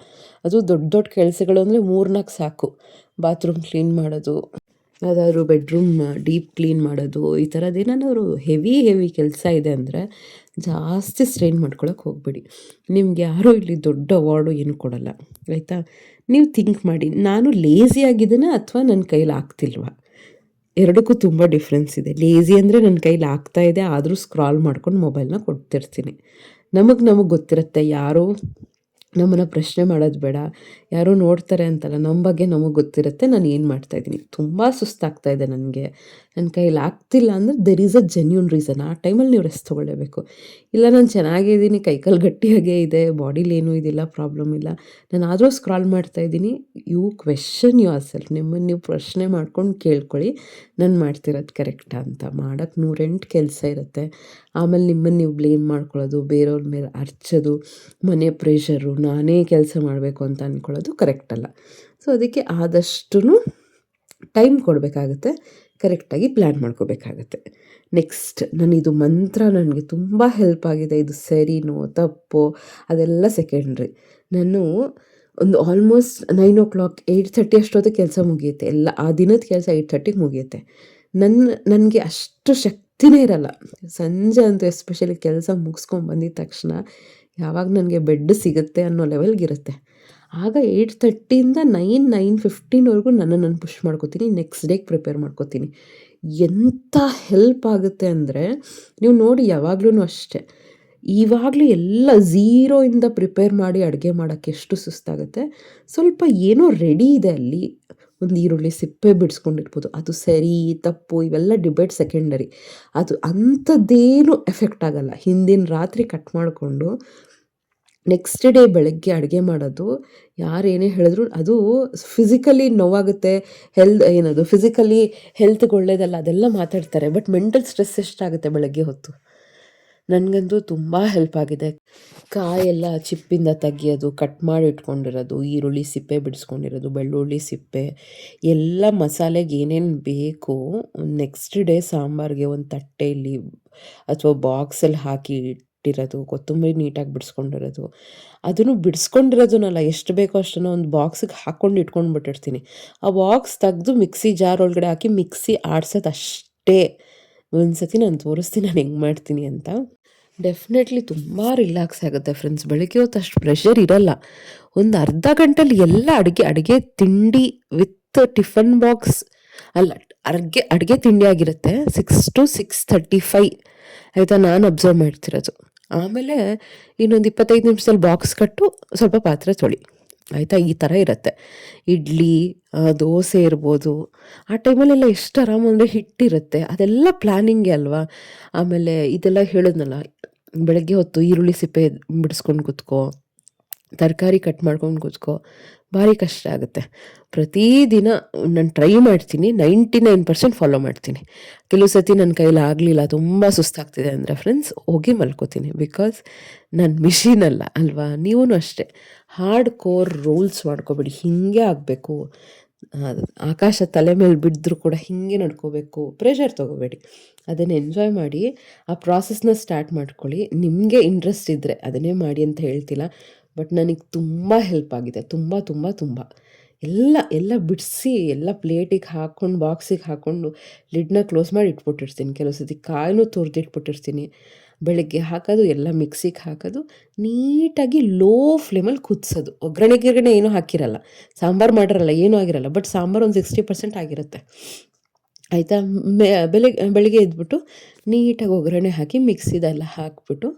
ಅದು ದೊಡ್ಡ ದೊಡ್ಡ ಕೆಲಸಗಳು ಅಂದರೆ 3-4 ಸಾಕು. ಬಾತ್ರೂಮ್ ಕ್ಲೀನ್ ಮಾಡೋದು, ಯಾವುದಾದ್ರು ಬೆಡ್ರೂಮ್ ಡೀಪ್ ಕ್ಲೀನ್ ಮಾಡೋದು, ಈ ಥರದ್ದು ಏನಾದ್ರು ಹೆವಿ ಕೆಲಸ ಇದೆ ಅಂದರೆ ಜಾಸ್ತಿ ಸ್ಟ್ರೈನ್ ಮಾಡ್ಕೊಳಕ್ಕೆ ಹೋಗ್ಬೇಡಿ. ನಿಮ್ಗೆ ಯಾರೂ ಇಲ್ಲಿ ದೊಡ್ಡ ಅವಾರ್ಡು ಏನು ಕೊಡಲ್ಲ, ಆಯಿತಾ. ನೀವು ಥಿಂಕ್ ಮಾಡಿ, ನಾನು ಲೇಸಿ ಆಗಿದ್ದೇನೆ ಅಥವಾ ನನ್ನ ಕೈಲಿ ಆಗ್ತಿಲ್ವಾ? ಎರಡಕ್ಕೂ ತುಂಬ ಡಿಫ್ರೆನ್ಸ್ ಇದೆ. ಲೇಸಿ ಅಂದರೆ ನನ್ನ ಕೈಲಿ ಆಗ್ತಾ ಇದೆ, ಆದರೂ ಸ್ಕ್ರಾಲ್ ಮಾಡ್ಕೊಂಡು ಮೊಬೈಲ್ನ ಕೊಡ್ತಿರ್ತೀನಿ. ನಮಗೆ ಗೊತ್ತಿರುತ್ತೆ, ಯಾರೋ ನಮ್ಮನ್ನು ಪ್ರಶ್ನೆ ಮಾಡೋದು ಬೇಡ, ಯಾರೋ ನೋಡ್ತಾರೆ ಅಂತಲ್ಲ, ನಮ್ಮ ಬಗ್ಗೆ ನಮಗೆ ಗೊತ್ತಿರುತ್ತೆ ನಾನು ಏನು ಮಾಡ್ತಾಯಿದ್ದೀನಿ. ತುಂಬ ಸುಸ್ತಾಗ್ತಾಯಿದೆ ನನಗೆ, ನನ್ನ ಕೈಲಿ ಆಗ್ತಿಲ್ಲ ಅಂದರೆ there is a genuine reason. ಆ ಟೈಮಲ್ಲಿ ನೀವು ರೆಸ್ಟ್ ತೊಗೊಳ್ಳೇಬೇಕು. ಇಲ್ಲ ನಾನು ಚೆನ್ನಾಗಿದ್ದೀನಿ, ಕೈಕಾಲು ಗಟ್ಟಿಯಾಗೇ ಇದೆ, ಬಾಡಿಲಿ ಏನೂ ಇದಿಲ್ಲ, ಪ್ರಾಬ್ಲಮ್ ಇಲ್ಲ, ನಾನು ಆದರೂ ಸ್ಕ್ರಾಲ್ ಮಾಡ್ತಾಯಿದ್ದೀನಿ. You question yourself. ನಿಮ್ಮನ್ನು ನೀವು ಪ್ರಶ್ನೆ ಮಾಡ್ಕೊಂಡು ಕೇಳ್ಕೊಳ್ಳಿ, ನಾನು ಮಾಡ್ತಿರೋದು ಕರೆಕ್ಟಾ ಅಂತ. ಮಾಡೋಕ್ಕೆ 108 ಕೆಲಸ ಇರುತ್ತೆ. ಆಮೇಲೆ ನಿಮ್ಮನ್ನು ನೀವು ಬ್ಲೇಮ್ ಮಾಡ್ಕೊಳ್ಳೋದು, ಬೇರೆಯವ್ರ ಮೇಲೆ ಅರ್ಚೋದು, ಮನೆ ಪ್ರೆಷರು, ನಾನೇ ಕೆಲಸ ಮಾಡಬೇಕು ಅಂತ ಅಂದ್ಕೊಳ್ಳೋದು ಕರೆಕ್ಟ್ ಅಲ್ಲ. ಸೊ ಅದಕ್ಕೆ ಆದಷ್ಟು ಟೈಮ್ ಕೊಡಬೇಕಾಗತ್ತೆ, ಕರೆಕ್ಟಾಗಿ ಪ್ಲ್ಯಾನ್ ಮಾಡ್ಕೋಬೇಕಾಗತ್ತೆ. ನೆಕ್ಸ್ಟ್, ಇದು ಮಂತ್ರ ನನಗೆ ತುಂಬ ಹೆಲ್ಪ್ ಆಗಿದೆ. ಇದು ಸರಿನೋ ತಪ್ಪೋ ಅದೆಲ್ಲ ಸೆಕೆಂಡ್ರಿ. ನಾನು ಒಂದು ಆಲ್ಮೋಸ್ಟ್ 9 8:30 ಅಷ್ಟೊತ್ತಿಗೆ ಕೆಲಸ ಮುಗಿಯುತ್ತೆ. ಎಲ್ಲ ಆ ದಿನದ ಕೆಲಸ 8:30ಗೆ ಮುಗಿಯುತ್ತೆ. ನನಗೆ ಅಷ್ಟು ಶಕ್ತಿನೇ ಇರಲ್ಲ. ಸಂಜೆ ಅಂತೂ ಎಸ್ಪೆಷಲಿ ಕೆಲಸ ಮುಗಿಸ್ಕೊಂಡು ಬಂದಿದ ತಕ್ಷಣ ಯಾವಾಗ ನನಗೆ ಬೆಡ್ ಸಿಗುತ್ತೆ ಅನ್ನೋ ಲೆವೆಲ್ಗಿರುತ್ತೆ. ಆಗ 8:30ಇಂದ 9:15ವರೆಗೂ ನಾನು ಪುಷ್ ಮಾಡ್ಕೋತೀನಿ, ನೆಕ್ಸ್ಟ್ ಡೇಗೆ ಪ್ರಿಪೇರ್ ಮಾಡ್ಕೋತೀನಿ. ಎಂಥ ಹೆಲ್ಪ್ ಆಗುತ್ತೆ ಅಂದರೆ, ನೀವು ನೋಡಿ ಯಾವಾಗಲೂ ಅಷ್ಟೇ, ಇವಾಗಲೂ ಎಲ್ಲ ಝೀರೋಯಿಂದ ಪ್ರಿಪೇರ್ ಮಾಡಿ ಅಡುಗೆ ಮಾಡೋಕ್ಕೆ ಎಷ್ಟು ಸುಸ್ತಾಗುತ್ತೆ. ಸ್ವಲ್ಪ ಏನೋ ರೆಡಿ ಇದೆ ಅಲ್ಲಿ, ಒಂದು ಈರುಳ್ಳಿ ಸಿಪ್ಪೆ ಬಿಡಿಸ್ಕೊಂಡಿರ್ಬೋದು, ಅದು ಸರಿ ತಪ್ಪು ಇವೆಲ್ಲ ಡಿಬೇಟ್ ಸೆಕೆಂಡರಿ. ಅದು ಅಂಥದ್ದೇನು ಎಫೆಕ್ಟ್ ಆಗೋಲ್ಲ. ಹಿಂದಿನ ರಾತ್ರಿ ಕಟ್ ಮಾಡಿಕೊಂಡು ನೆಕ್ಸ್ಟ್ ಡೇ ಬೆಳಗ್ಗೆ ಅಡುಗೆ ಮಾಡೋದು ಯಾರೇನೇ ಹೇಳಿದ್ರು ಅದು ಫಿಸಿಕಲಿ ನೋವಾಗುತ್ತೆ, ಫಿಸಿಕಲಿ ಹೆಲ್ತ್ಗೆ ಒಳ್ಳೇದಲ್ಲ ಅದೆಲ್ಲ ಮಾತಾಡ್ತಾರೆ. ಬಟ್ ಮೆಂಟಲ್ ಸ್ಟ್ರೆಸ್ ಎಷ್ಟಾಗುತ್ತೆ ಬೆಳಗ್ಗೆ ಹೊತ್ತು. ನನಗಂತೂ ತುಂಬ ಹೆಲ್ಪ್ ಆಗಿದೆ. ಕಾಯೆಲ್ಲ ಚಿಪ್ಪಿಂದ ತೆಗಿಯೋದು, ಕಟ್ ಮಾಡಿ ಇಟ್ಕೊಂಡಿರೋದು, ಈರುಳ್ಳಿ ಸಿಪ್ಪೆ ಬಿಡಿಸ್ಕೊಂಡಿರೋದು, ಬೆಳ್ಳುಳ್ಳಿ ಸಿಪ್ಪೆ ಎಲ್ಲ ಮಸಾಲೆಗೆ ಏನೇನು ಬೇಕು ನೆಕ್ಸ್ಟ್ ಡೇ ಸಾಂಬಾರಿಗೆ ಒಂದು ತಟ್ಟೆಯಲ್ಲಿ ಅಥವಾ ಬಾಕ್ಸಲ್ಲಿ ಹಾಕಿ ಇಟ್ಟಿರೋದು, ಕೊತ್ತಂಬರಿ ನೀಟಾಗಿ ಬಿಡಿಸ್ಕೊಂಡಿರೋದು, ಅದನ್ನು ಬಿಡಿಸ್ಕೊಂಡಿರೋದನ್ನಲ್ಲ ಎಷ್ಟು ಬೇಕೋ ಅಷ್ಟನ್ನು ಒಂದು ಬಾಕ್ಸಿಗೆ ಹಾಕ್ಕೊಂಡು ಇಟ್ಕೊಂಡ್ಬಿಟ್ಟಿರ್ತೀನಿ. ಆ ಬಾಕ್ಸ್ ತೆಗೆದು ಮಿಕ್ಸಿ ಜಾರ್ ಒಳಗಡೆ ಹಾಕಿ ಮಿಕ್ಸಿ ಆಡ್ಸೋದು ಅಷ್ಟೇ. ಒಂದ್ಸತಿ ನಾನು ತೋರಿಸ್ತೀನಿ ನಾನು ಹೆಂಗೆ ಮಾಡ್ತೀನಿ ಅಂತ. ಡೆಫಿನೆಟ್ಲಿ ತುಂಬ ರಿಲ್ಯಾಕ್ಸ್ ಆಗುತ್ತೆ ಫ್ರೆಂಡ್ಸ್. ಬೆಳಗ್ಗೆ ಹೊತ್ತು ಅಷ್ಟು ಪ್ರೆಷರ್ ಇರಲ್ಲ. ಒಂದು ಅರ್ಧ ಗಂಟೆಲಿ ಎಲ್ಲ ಅಡುಗೆ ತಿಂಡಿ ವಿತ್ ಟಿಫನ್ ಬಾಕ್ಸ್ ಅಲ್ಲ ಅಡುಗೆ ತಿಂಡಿ ಆಗಿರುತ್ತೆ. 6 to 6:35 ಆಯಿತಾ, ನಾನು ಅಬ್ಸರ್ವ್ ಮಾಡ್ತಿರೋದು. ಆಮೇಲೆ ಇನ್ನೊಂದು 25 ನಿಮಿಷದಲ್ಲಿ ಬಾಕ್ಸ್ ಕಟ್ಟು ಸ್ವಲ್ಪ ಪಾತ್ರೆ ತೊಳಿ, ಆಯಿತಾ, ಈ ಥರ ಇರುತ್ತೆ. ಇಡ್ಲಿ ದೋಸೆ ಇರ್ಬೋದು, ಆ ಟೈಮಲ್ಲೆಲ್ಲ ಎಷ್ಟು ಆರಾಮ ಅಂದರೆ ಹಿಟ್ಟಿರುತ್ತೆ, ಅದೆಲ್ಲ ಪ್ಲ್ಯಾನಿಂಗೇ ಅಲ್ವಾ. ಆಮೇಲೆ ಇದೆಲ್ಲ ಹೇಳಿದ್ನಲ್ಲ, ಬೆಳಗ್ಗೆ ಹೊತ್ತು ಈರುಳ್ಳಿ ಸಿಪ್ಪೆ ಬಿಡಿಸ್ಕೊಂಡು ಕೂತ್ಕೋ, ತರಕಾರಿ ಕಟ್ ಮಾಡ್ಕೊಂಡು ಕೂತ್ಕೋ, ಭಾರಿ ಕಷ್ಟ ಆಗುತ್ತೆ. ಪ್ರತಿದಿನ ನಾನು ಟ್ರೈ ಮಾಡ್ತೀನಿ, 99% ಫಾಲೋ ಮಾಡ್ತೀನಿ. ಕೆಲವು ಸತಿ ನನ್ನ ಕೈಲಿ ಆಗಲಿಲ್ಲ, ತುಂಬ ಸುಸ್ತಾಗ್ತಿದೆ ಅಂದರೆ ಫ್ರೆಂಡ್ಸ್ ಹೋಗಿ ಮಲ್ಕೋತೀನಿ. ಬಿಕಾಸ್ ನಾನು ಮಿಷಿನ್ ಅಲ್ಲ ಅಲ್ವಾ. ನೀವೂ ಅಷ್ಟೇ ಹಾರ್ಡ್ ಕೋರ್ ರೂಲ್ಸ್ ಮಾಡ್ಕೋಬೇಡಿ, ಹೀಗೆ ಆಗಬೇಕು, ಆಕಾಶ ತಲೆ ಮೇಲೆ ಬಿದ್ದರೂ ಕೂಡ ಹೀಗೆ ನಡ್ಕೋಬೇಕು, ಪ್ರೆಷರ್ ತೊಗೋಬೇಡಿ. ಅದನ್ನು ಎಂಜಾಯ್ ಮಾಡಿ ಆ ಪ್ರಾಸೆಸ್ನ ಸ್ಟಾರ್ಟ್ ಮಾಡ್ಕೊಳ್ಳಿ. ನಿಮಗೆ ಇಂಟ್ರೆಸ್ಟ್ ಇದ್ದರೆ ಅದನ್ನೇ ಮಾಡಿ ಅಂತ ಹೇಳ್ತಿಲ್ಲ, ಬಟ್ ನನಗೆ ತುಂಬ ಹೆಲ್ಪ್ ಆಗಿದೆ, ತುಂಬ ತುಂಬ ತುಂಬ. ಎಲ್ಲ ಬಿಡಿಸಿ ಎಲ್ಲ ಪ್ಲೇಟಿಗೆ ಹಾಕ್ಕೊಂಡು ಬಾಕ್ಸಿಗೆ ಹಾಕ್ಕೊಂಡು ಲಿಡ್ನ ಕ್ಲೋಸ್ ಮಾಡಿ ಇಟ್ಬಿಟ್ಟಿರ್ತೀನಿ. ಕೆಲವು ಸತಿ ಕಾಯಿನೂ ತುರಿದಿಟ್ಬಿಟ್ಟಿರ್ತೀನಿ. ಬೆಳಗ್ಗೆ ಹಾಕೋದು, ಎಲ್ಲ ಮಿಕ್ಸಿಗೆ ಹಾಕೋದು, ನೀಟಾಗಿ ಲೋ ಫ್ಲೇಮಲ್ಲಿ ಕುದಿಸೋದು. ಒಗ್ಗರಣೆ ಏನೂ ಹಾಕಿರಲ್ಲ, ಸಾಂಬಾರು ಮಾಡಿರಲ್ಲ, ಏನೂ ಆಗಿರಲ್ಲ. ಬಟ್ ಸಾಂಬಾರು ಒಂದು 60% ಆಗಿರುತ್ತೆ, ಆಯಿತಾ. ಬೆಳಿಗ್ಗೆ ಎದ್ಬಿಟ್ಟು ನೀಟಾಗಿ ಒಗ್ಗರಣೆ ಹಾಕಿ ಮಿಕ್ಸಿದೆಲ್ಲ ಹಾಕ್ಬಿಟ್ಟು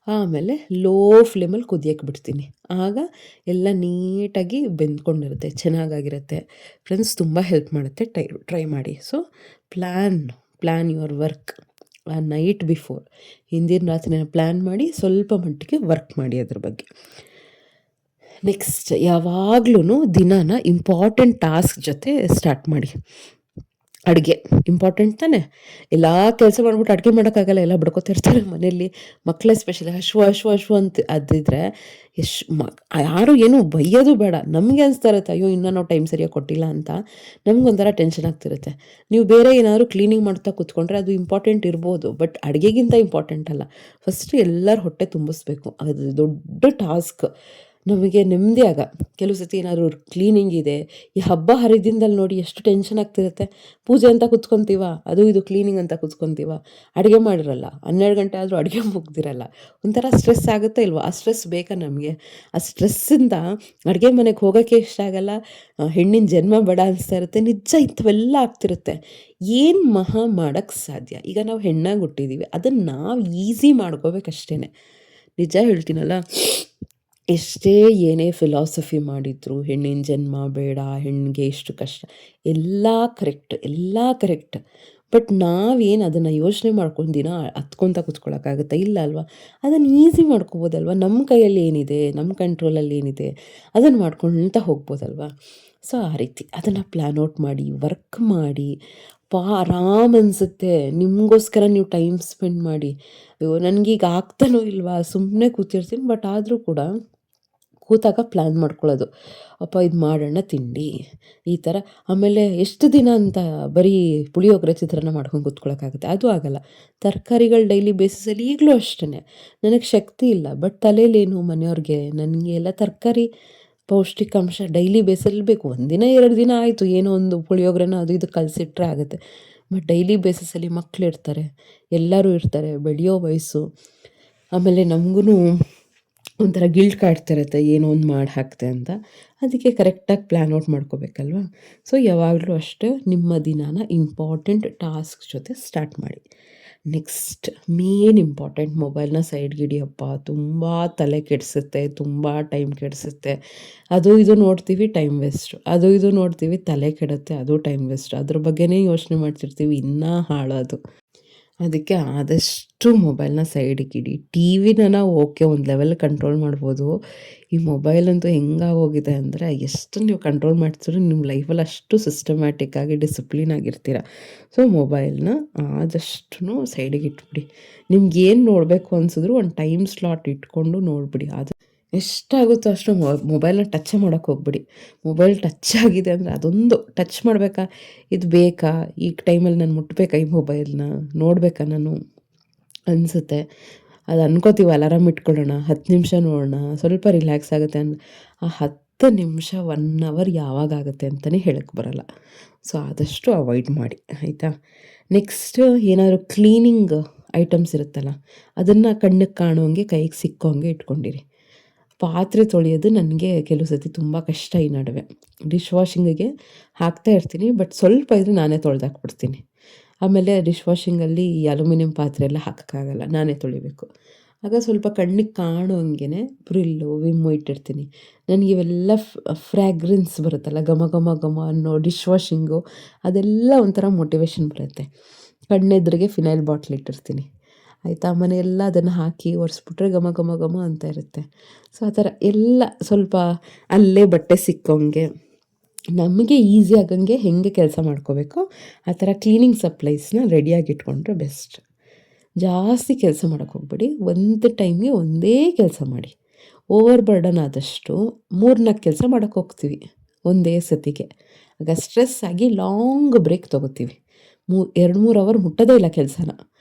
ಆಮೇಲೆ ಲೋ ಫ್ಲೇಮಲ್ಲಿ ಕುದಿಯೋಕ್ಕೆ ಬಿಡ್ತೀನಿ. ಆಗ ಎಲ್ಲ ನೀಟಾಗಿ ಬೆಂದ್ಕೊಂಡಿರುತ್ತೆ, ಚೆನ್ನಾಗಾಗಿರುತ್ತೆ ಫ್ರೆಂಡ್ಸ್. ತುಂಬ ಹೆಲ್ಪ್ ಮಾಡುತ್ತೆ, ಟ್ರೈ ಮಾಡಿ. So plan your work night before, ಹಿಂದಿನ ರಾತ್ರಿನ ಪ್ಲ್ಯಾನ್ ಮಾಡಿ ಸ್ವಲ್ಪ ಮಟ್ಟಿಗೆ ವರ್ಕ್ ಮಾಡಿ ಅದ್ರ ಬಗ್ಗೆ. ನೆಕ್ಸ್ಟ್ ಯಾವಾಗ್ಲೂ ದಿನಾನ ಇಂಪಾರ್ಟೆಂಟ್ ಟಾಸ್ಕ್ ಜೊತೆ ಸ್ಟಾರ್ಟ್ ಮಾಡಿ. ಅಡುಗೆ ಇಂಪಾರ್ಟೆಂಟ್ ತಾನೇ. ಎಲ್ಲ ಕೆಲಸ ಮಾಡ್ಬಿಟ್ಟು ಅಡುಗೆ ಮಾಡೋಕ್ಕಾಗಲ್ಲ, ಎಲ್ಲ ಬಡ್ಕೊತಿರ್ತಾರೆ ಮನೆಯಲ್ಲಿ. ಮಕ್ಕಳೇ ಸ್ಪೆಷಲಿ ಹಶು ಅಂತ ಅದಿದ್ರೆ ಯಾರು ಏನೂ ಬೈಯೋದು ಬೇಡ. ನಮಗೆ ಅನಿಸ್ತಾ ಇರುತ್ತೆ, ಅಯ್ಯೋ ಇನ್ನೂ ನಾವು ಟೈಮ್ ಸರಿಯಾಗಿ ಕೊಟ್ಟಿಲ್ಲ ಅಂತ. ನಮಗೊಂಥರ ಟೆನ್ಷನ್ ಆಗ್ತಿರುತ್ತೆ. ನೀವು ಬೇರೆ ಏನಾದರೂ ಕ್ಲೀನಿಂಗ್ ಮಾಡ್ತಾ ಕೂತ್ಕೊಂಡ್ರೆ ಅದು ಇಂಪಾರ್ಟೆಂಟ್ ಇರ್ಬೋದು, ಬಟ್ ಅಡುಗೆಗಿಂತ ಇಂಪಾರ್ಟೆಂಟ್ ಅಲ್ಲ. ಫಸ್ಟು ಎಲ್ಲರ ಹೊಟ್ಟೆ ತುಂಬಿಸ್ಬೇಕು, ಅದು ದೊಡ್ಡ ಟಾಸ್ಕ್. ನಮಗೆ ನೆಮ್ಮದಿ ಕೆಲವು ಸತಿ ಏನಾದರೂ ಕ್ಲೀನಿಂಗ್ ಇದೆ, ಈ ಹಬ್ಬ ಹರಿದಿನದಲ್ಲಿ ನೋಡಿ ಎಷ್ಟು ಟೆನ್ಷನ್ ಆಗ್ತಿರುತ್ತೆ. ಪೂಜೆ ಅಂತ ಕುತ್ಕೊತೀವ, ಅದು ಇದು ಕ್ಲೀನಿಂಗ್ ಅಂತ ಕುತ್ಕೊತೀವ, ಅಡುಗೆ ಮಾಡಿರಲ್ಲ, 12 ಗಂಟೆ ಆದರೂ ಅಡುಗೆ ಮುಗ್ದಿರಲ್ಲ. ಒಂಥರ ಸ್ಟ್ರೆಸ್ ಆಗುತ್ತೆ ಇಲ್ವಾ? ಆ ಸ್ಟ್ರೆಸ್ ಬೇಕಾ ನಮಗೆ? ಆ ಸ್ಟ್ರೆಸ್ಸಿಂದ ಅಡುಗೆ ಮನೆಗೆ ಹೋಗೋಕ್ಕೆ ಇಷ್ಟ ಆಗಲ್ಲ, ಹೆಣ್ಣಿನ ಜನ್ಮ ಬೇಡ ಅನಿಸ್ತಾ ಇರುತ್ತೆ. ನಿಜ ಇಂಥವೆಲ್ಲ ಆಗ್ತಿರುತ್ತೆ. ಏನು ಮಾಡೋಕ್ಕೆ ಸಾಧ್ಯ? ಈಗ ನಾವು ಹೆಣ್ಣಾಗಿ ಹುಟ್ಟಿದ್ದೀವಿ, ಅದನ್ನು ನಾವು ಈಸಿ ಮಾಡ್ಕೋಬೇಕಷ್ಟೇ. ನಿಜ ಹೇಳ್ತೀನಲ್ಲ, ಎಷ್ಟೇ ಏನೇ ಫಿಲಾಸಫಿ ಮಾಡಿದ್ರು, ಹೆಣ್ಣಿನ ಜನ್ಮ ಬೇಡ, ಹೆಣ್ಣಿಗೆ ಎಷ್ಟು ಕಷ್ಟ, ಎಲ್ಲ ಕರೆಕ್ಟ್. ಬಟ್ ನಾವೇನು ಅದನ್ನು ಯೋಚನೆ ಮಾಡ್ಕೊಂಡು ದಿನ ಹತ್ಕೊತ ಕೂತ್ಕೊಳ್ಳೋಕ್ಕಾಗುತ್ತೆ? ಇಲ್ಲ ಅಲ್ವಾ. ಅದನ್ನು ಈಸಿ ಮಾಡ್ಕೋಬೋದಲ್ವ. ನಮ್ಮ ಕೈಯಲ್ಲಿ ಏನಿದೆ, ನಮ್ಮ ಕಂಟ್ರೋಲಲ್ಲಿ ಏನಿದೆ ಅದನ್ನು ಮಾಡ್ಕೊಳ್ತಾ ಹೋಗ್ಬೋದಲ್ವ. ಸೊ ಆ ರೀತಿ ಅದನ್ನು ಪ್ಲ್ಯಾನ್ ಔಟ್ ಮಾಡಿ, ವರ್ಕ್ ಮಾಡಿ, ಆರಾಮ್ ಅನಿಸುತ್ತೆ. ನಿಮಗೋಸ್ಕರ ನೀವು ಟೈಮ್ ಸ್ಪೆಂಡ್ ಮಾಡಿ. ಅಯ್ಯೋ ನನಗೀಗ ಆಗ್ತಾನೋ ಇಲ್ವಾ, ಸುಮ್ಮನೆ ಕೂತಿರ್ತೀನಿ. ಬಟ್ ಆದರೂ ಕೂಡ ಕೂತಾಗ ಪ್ಲ್ಯಾನ್ ಮಾಡ್ಕೊಳ್ಳೋದು, ಅಪ್ಪ ಇದು ಮಾಡೋಣ ತಿಂಡಿ ಈ ಥರ. ಆಮೇಲೆ ಎಷ್ಟು ದಿನ ಅಂತ ಬರೀ ಪುಳಿಯೋಗರೆ ಚಿತ್ರಾನ್ನ ಮಾಡ್ಕೊಂಡು ಕೂತ್ಕೊಳ್ಳೋಕ್ಕಾಗುತ್ತೆ? ಅದು ಆಗೋಲ್ಲ. ತರಕಾರಿಗಳು ಡೈಲಿ ಬೇಸಿಸಲ್ಲಿ ಈಗಲೂ ಅಷ್ಟೇ ನನಗೆ ಶಕ್ತಿ ಇಲ್ಲ, ಬಟ್ ತಲೆಯಲ್ಲೇನು ಮನೆಯವ್ರಿಗೆ ನನಗೆ ಎಲ್ಲ ತರಕಾರಿ ಪೌಷ್ಟಿಕಾಂಶ ಡೈಲಿ ಬೇಸಲ್ಲಿ ಬೇಕು. 1 ದಿನ 2 ದಿನ ಆಯಿತು, ಏನೋ ಒಂದು ಪುಳಿಯೋಗರೆನ ಅದು ಇದು ಕಲಸಿಟ್ರೆ ಆಗುತ್ತೆ. ಬಟ್ ಡೈಲಿ ಬೇಸಿಸಲ್ಲಿ ಮಕ್ಕಳಿರ್ತಾರೆ, ಎಲ್ಲರೂ ಇರ್ತಾರೆ, ಬೆಳೆಯೋ ವಯಸ್ಸು. ಆಮೇಲೆ ನಮಗೂ ಒಂಥರ ಗಿಲ್ಟ್ ಕಾಡ್ತಿರುತ್ತೆ, ಏನೋ ಒಂದು ಮಾಡಿ ಹಾಕ್ತೆ ಅಂತ. ಅದಕ್ಕೆ ಕರೆಕ್ಟಾಗಿ ಪ್ಲ್ಯಾನ್ ಔಟ್ ಮಾಡ್ಕೋಬೇಕಲ್ವ. ಸೊ ಯಾವಾಗಲೂ ಅಷ್ಟೇ ನಿಮ್ಮ ದಿನಾನ ಇಂಪಾರ್ಟೆಂಟ್ ಟಾಸ್ಕ್ ಜೊತೆ ಸ್ಟಾರ್ಟ್ ಮಾಡಿ. ನೆಕ್ಸ್ಟ್ ಮೇನ್ ಇಂಪಾರ್ಟೆಂಟ್, ಮೊಬೈಲ್ನ ಸೈಡ್ಗಿಡಿಯಪ್ಪ. ತುಂಬ ತಲೆ ಕೆಡಿಸುತ್ತೆ, ತುಂಬ ಟೈಮ್ ಕೆಡಿಸುತ್ತೆ. ಅದು ಇದು ನೋಡ್ತೀವಿ, ಟೈಮ್ ವೇಸ್ಟು. ಅದು ಇದು ನೋಡ್ತೀವಿ, ತಲೆ ಕೆಡುತ್ತೆ, ಅದು ಟೈಮ್ ವೇಸ್ಟ್. ಅದ್ರ ಬಗ್ಗೆನೇ ಯೋಚನೆ ಮಾಡ್ತಿರ್ತೀವಿ, ಇನ್ನೂ ಹಾಳೋದು. ಅದಕ್ಕೆ ಆದಷ್ಟು ಮೊಬೈಲ್ನ ಸೈಡಿಗಿಡಿ. ಟಿ ವಿನ ನಾವು ಓಕೆ ಒಂದು ಲೆವೆಲ್ ಕಂಟ್ರೋಲ್ ಮಾಡ್ಬೋದು. ಈ ಮೊಬೈಲಂತೂ ಹೆಂಗಾಗೋಗಿದೆ ಅಂದರೆ ಎಷ್ಟು ನೀವು ಕಂಟ್ರೋಲ್ ಮಾಡ್ತೀರೋ ನಿಮ್ಮ ಲೈಫಲ್ಲಿ ಅಷ್ಟು ಸಿಸ್ಟಮ್ಯಾಟಿಕ್ ಆಗಿ ಡಿಸಿಪ್ಲಿನ್ ಆಗಿರ್ತೀರ. ಸೊ ಮೊಬೈಲ್ನ ಆದಷ್ಟು ಸೈಡಿಗೆ ಇಟ್ಬಿಡಿ. ನಿಮ್ಗೇನು ನೋಡಬೇಕು ಅನ್ಸಿದ್ರು ಒಂದು ಟೈಮ್ ಸ್ಲಾಟ್ ಇಟ್ಕೊಂಡು ನೋಡಿಬಿಡಿ. ಅದು ಎಷ್ಟಾಗುತ್ತೋ ಅಷ್ಟು ಮೊಬೈಲ್ನ ಟಚ್ಚೇ ಮಾಡೋಕ್ಕೆ ಹೋಗ್ಬಿಡಿ. ಮೊಬೈಲ್ ಟಚ್ ಆಗಿದೆ ಅಂದರೆ ಅದೊಂದು ಟಚ್ ಮಾಡಬೇಕಾ, ಇದು ಬೇಕಾ, ಈ ಟೈಮಲ್ಲಿ ನಾನು ಮುಟ್ಬೇಕಾ ಈ ಮೊಬೈಲ್ನ, ನೋಡಬೇಕಾ ನಾನು ಅನಿಸುತ್ತೆ. ಅದು ಅನ್ಕೋತೀವಿ ಅಲಾರಾಮ್ ಇಟ್ಕೊಳ್ಳೋಣ, 10 ನಿಮಿಷ ನೋಡೋಣ, ಸ್ವಲ್ಪ ರಿಲ್ಯಾಕ್ಸ್ ಆಗುತ್ತೆ ಆ 10 ನಿಮಿಷ 1 ಅವರ್ ಯಾವಾಗಾಗುತ್ತೆ ಅಂತಲೇ ಹೇಳಕ್ಕೆ ಬರೋಲ್ಲ. ಸೊ ಆದಷ್ಟು ಅವಾಯ್ಡ್ ಮಾಡಿ ಆಯಿತಾ. ನೆಕ್ಸ್ಟ್ ಏನಾದರೂ ಕ್ಲೀನಿಂಗ್ ಐಟಮ್ಸ್ ಇರುತ್ತಲ್ಲ, ಅದನ್ನು ಕಣ್ಣಿಗೆ ಕಾಣೋಂಗೆ ಕೈಗೆ ಸಿಕ್ಕೋಂಗೆ ಇಟ್ಕೊಂಡಿರಿ. ಪಾತ್ರೆ ತೊಳೆಯೋದು ನನಗೆ ಕೆಲವು ಸತಿ ತುಂಬ ಕಷ್ಟ ಈ ನಡುವೆ. ಡಿಶ್ ವಾಷಿಂಗಿಗೆ ಹಾಕ್ತಾ ಇರ್ತೀನಿ, ಬಟ್ ಸ್ವಲ್ಪ ಇದ್ದರೆ ನಾನೇ ತೊಳೆದಾಕ್ಬಿಡ್ತೀನಿ. ಆಮೇಲೆ ಡಿಶ್ ವಾಷಿಂಗಲ್ಲಿ ಈ ಅಲ್ಯೂಮಿನಿಯಂ ಪಾತ್ರೆ ಎಲ್ಲ ಹಾಕೋಕ್ಕಾಗಲ್ಲ, ನಾನೇ ತೊಳಿಬೇಕು. ಆಗ ಸ್ವಲ್ಪ ಕಣ್ಣಿಗೆ ಕಾಣೋ ಹಂಗೆ ಪ್ರಿಲ್ಲು ವಿಮ್ಮು ಇಟ್ಟಿರ್ತೀನಿ. ನನಗೆ ಇವೆಲ್ಲ ಫ್ರ್ಯಾಗ್ರೆನ್ಸ್ ಬರುತ್ತಲ್ಲ, ಘಮ ಘಮ ಘಮ ಅನ್ನೋ ಡಿಶ್ ವಾಷಿಂಗು, ಅದೆಲ್ಲ ಒಂಥರ ಮೋಟಿವೇಶನ್ ಬರುತ್ತೆ. ಕಣ್ಣೆದ್ರಿಗೆ ಫಿನೈಲ್ ಬಾಟ್ಲ್ ಇಟ್ಟಿರ್ತೀನಿ ಆಯಿತಾ. ಮನೆಯೆಲ್ಲ ಅದನ್ನು ಹಾಕಿ ಒರೆಸ್ಬಿಟ್ರೆ ಘಮ ಘಮ ಘಮ ಅಂತ ಇರುತ್ತೆ. ಸೊ ಆ ಥರ ಎಲ್ಲ ಸ್ವಲ್ಪ ಅಲ್ಲೇ ಬಟ್ಟೆ ಸಿಕ್ಕೋಂಗೆ ನಮಗೆ ಈಸಿ ಆಗಂಗೆ ಹೆಂಗೆ ಕೆಲಸ ಮಾಡ್ಕೋಬೇಕೋ ಆ ಥರ ಕ್ಲೀನಿಂಗ್ ಸಪ್ಲೈಸ್ನ ರೆಡಿಯಾಗಿ ಇಟ್ಕೊಂಡ್ರೆ ಬೆಸ್ಟ್. ಜಾಸ್ತಿ ಕೆಲಸ ಮಾಡೋಕ್ಕೆ ಹೋಗ್ಬೇಡಿ, ಒಂದು ಟೈಮ್ಗೆ ಒಂದೇ ಕೆಲಸ ಮಾಡಿ. ಓವರ್ ಬರ್ಡನ್ ಆದಷ್ಟು 3-4 ಕೆಲಸ ಮಾಡೋಕ್ಕೆ ಹೋಗ್ತೀವಿ ಒಂದೇ ಸತಿಗೆ. ಆಗ ಸ್ಟ್ರೆಸ್ ಆಗಿ ಲಾಂಗ್ ಬ್ರೇಕ್ ತೊಗೋತೀವಿ. 2-3 ಅವರ್ ಮುಟ್ಟೋದೇ ಇಲ್ಲ ಕೆಲಸನ.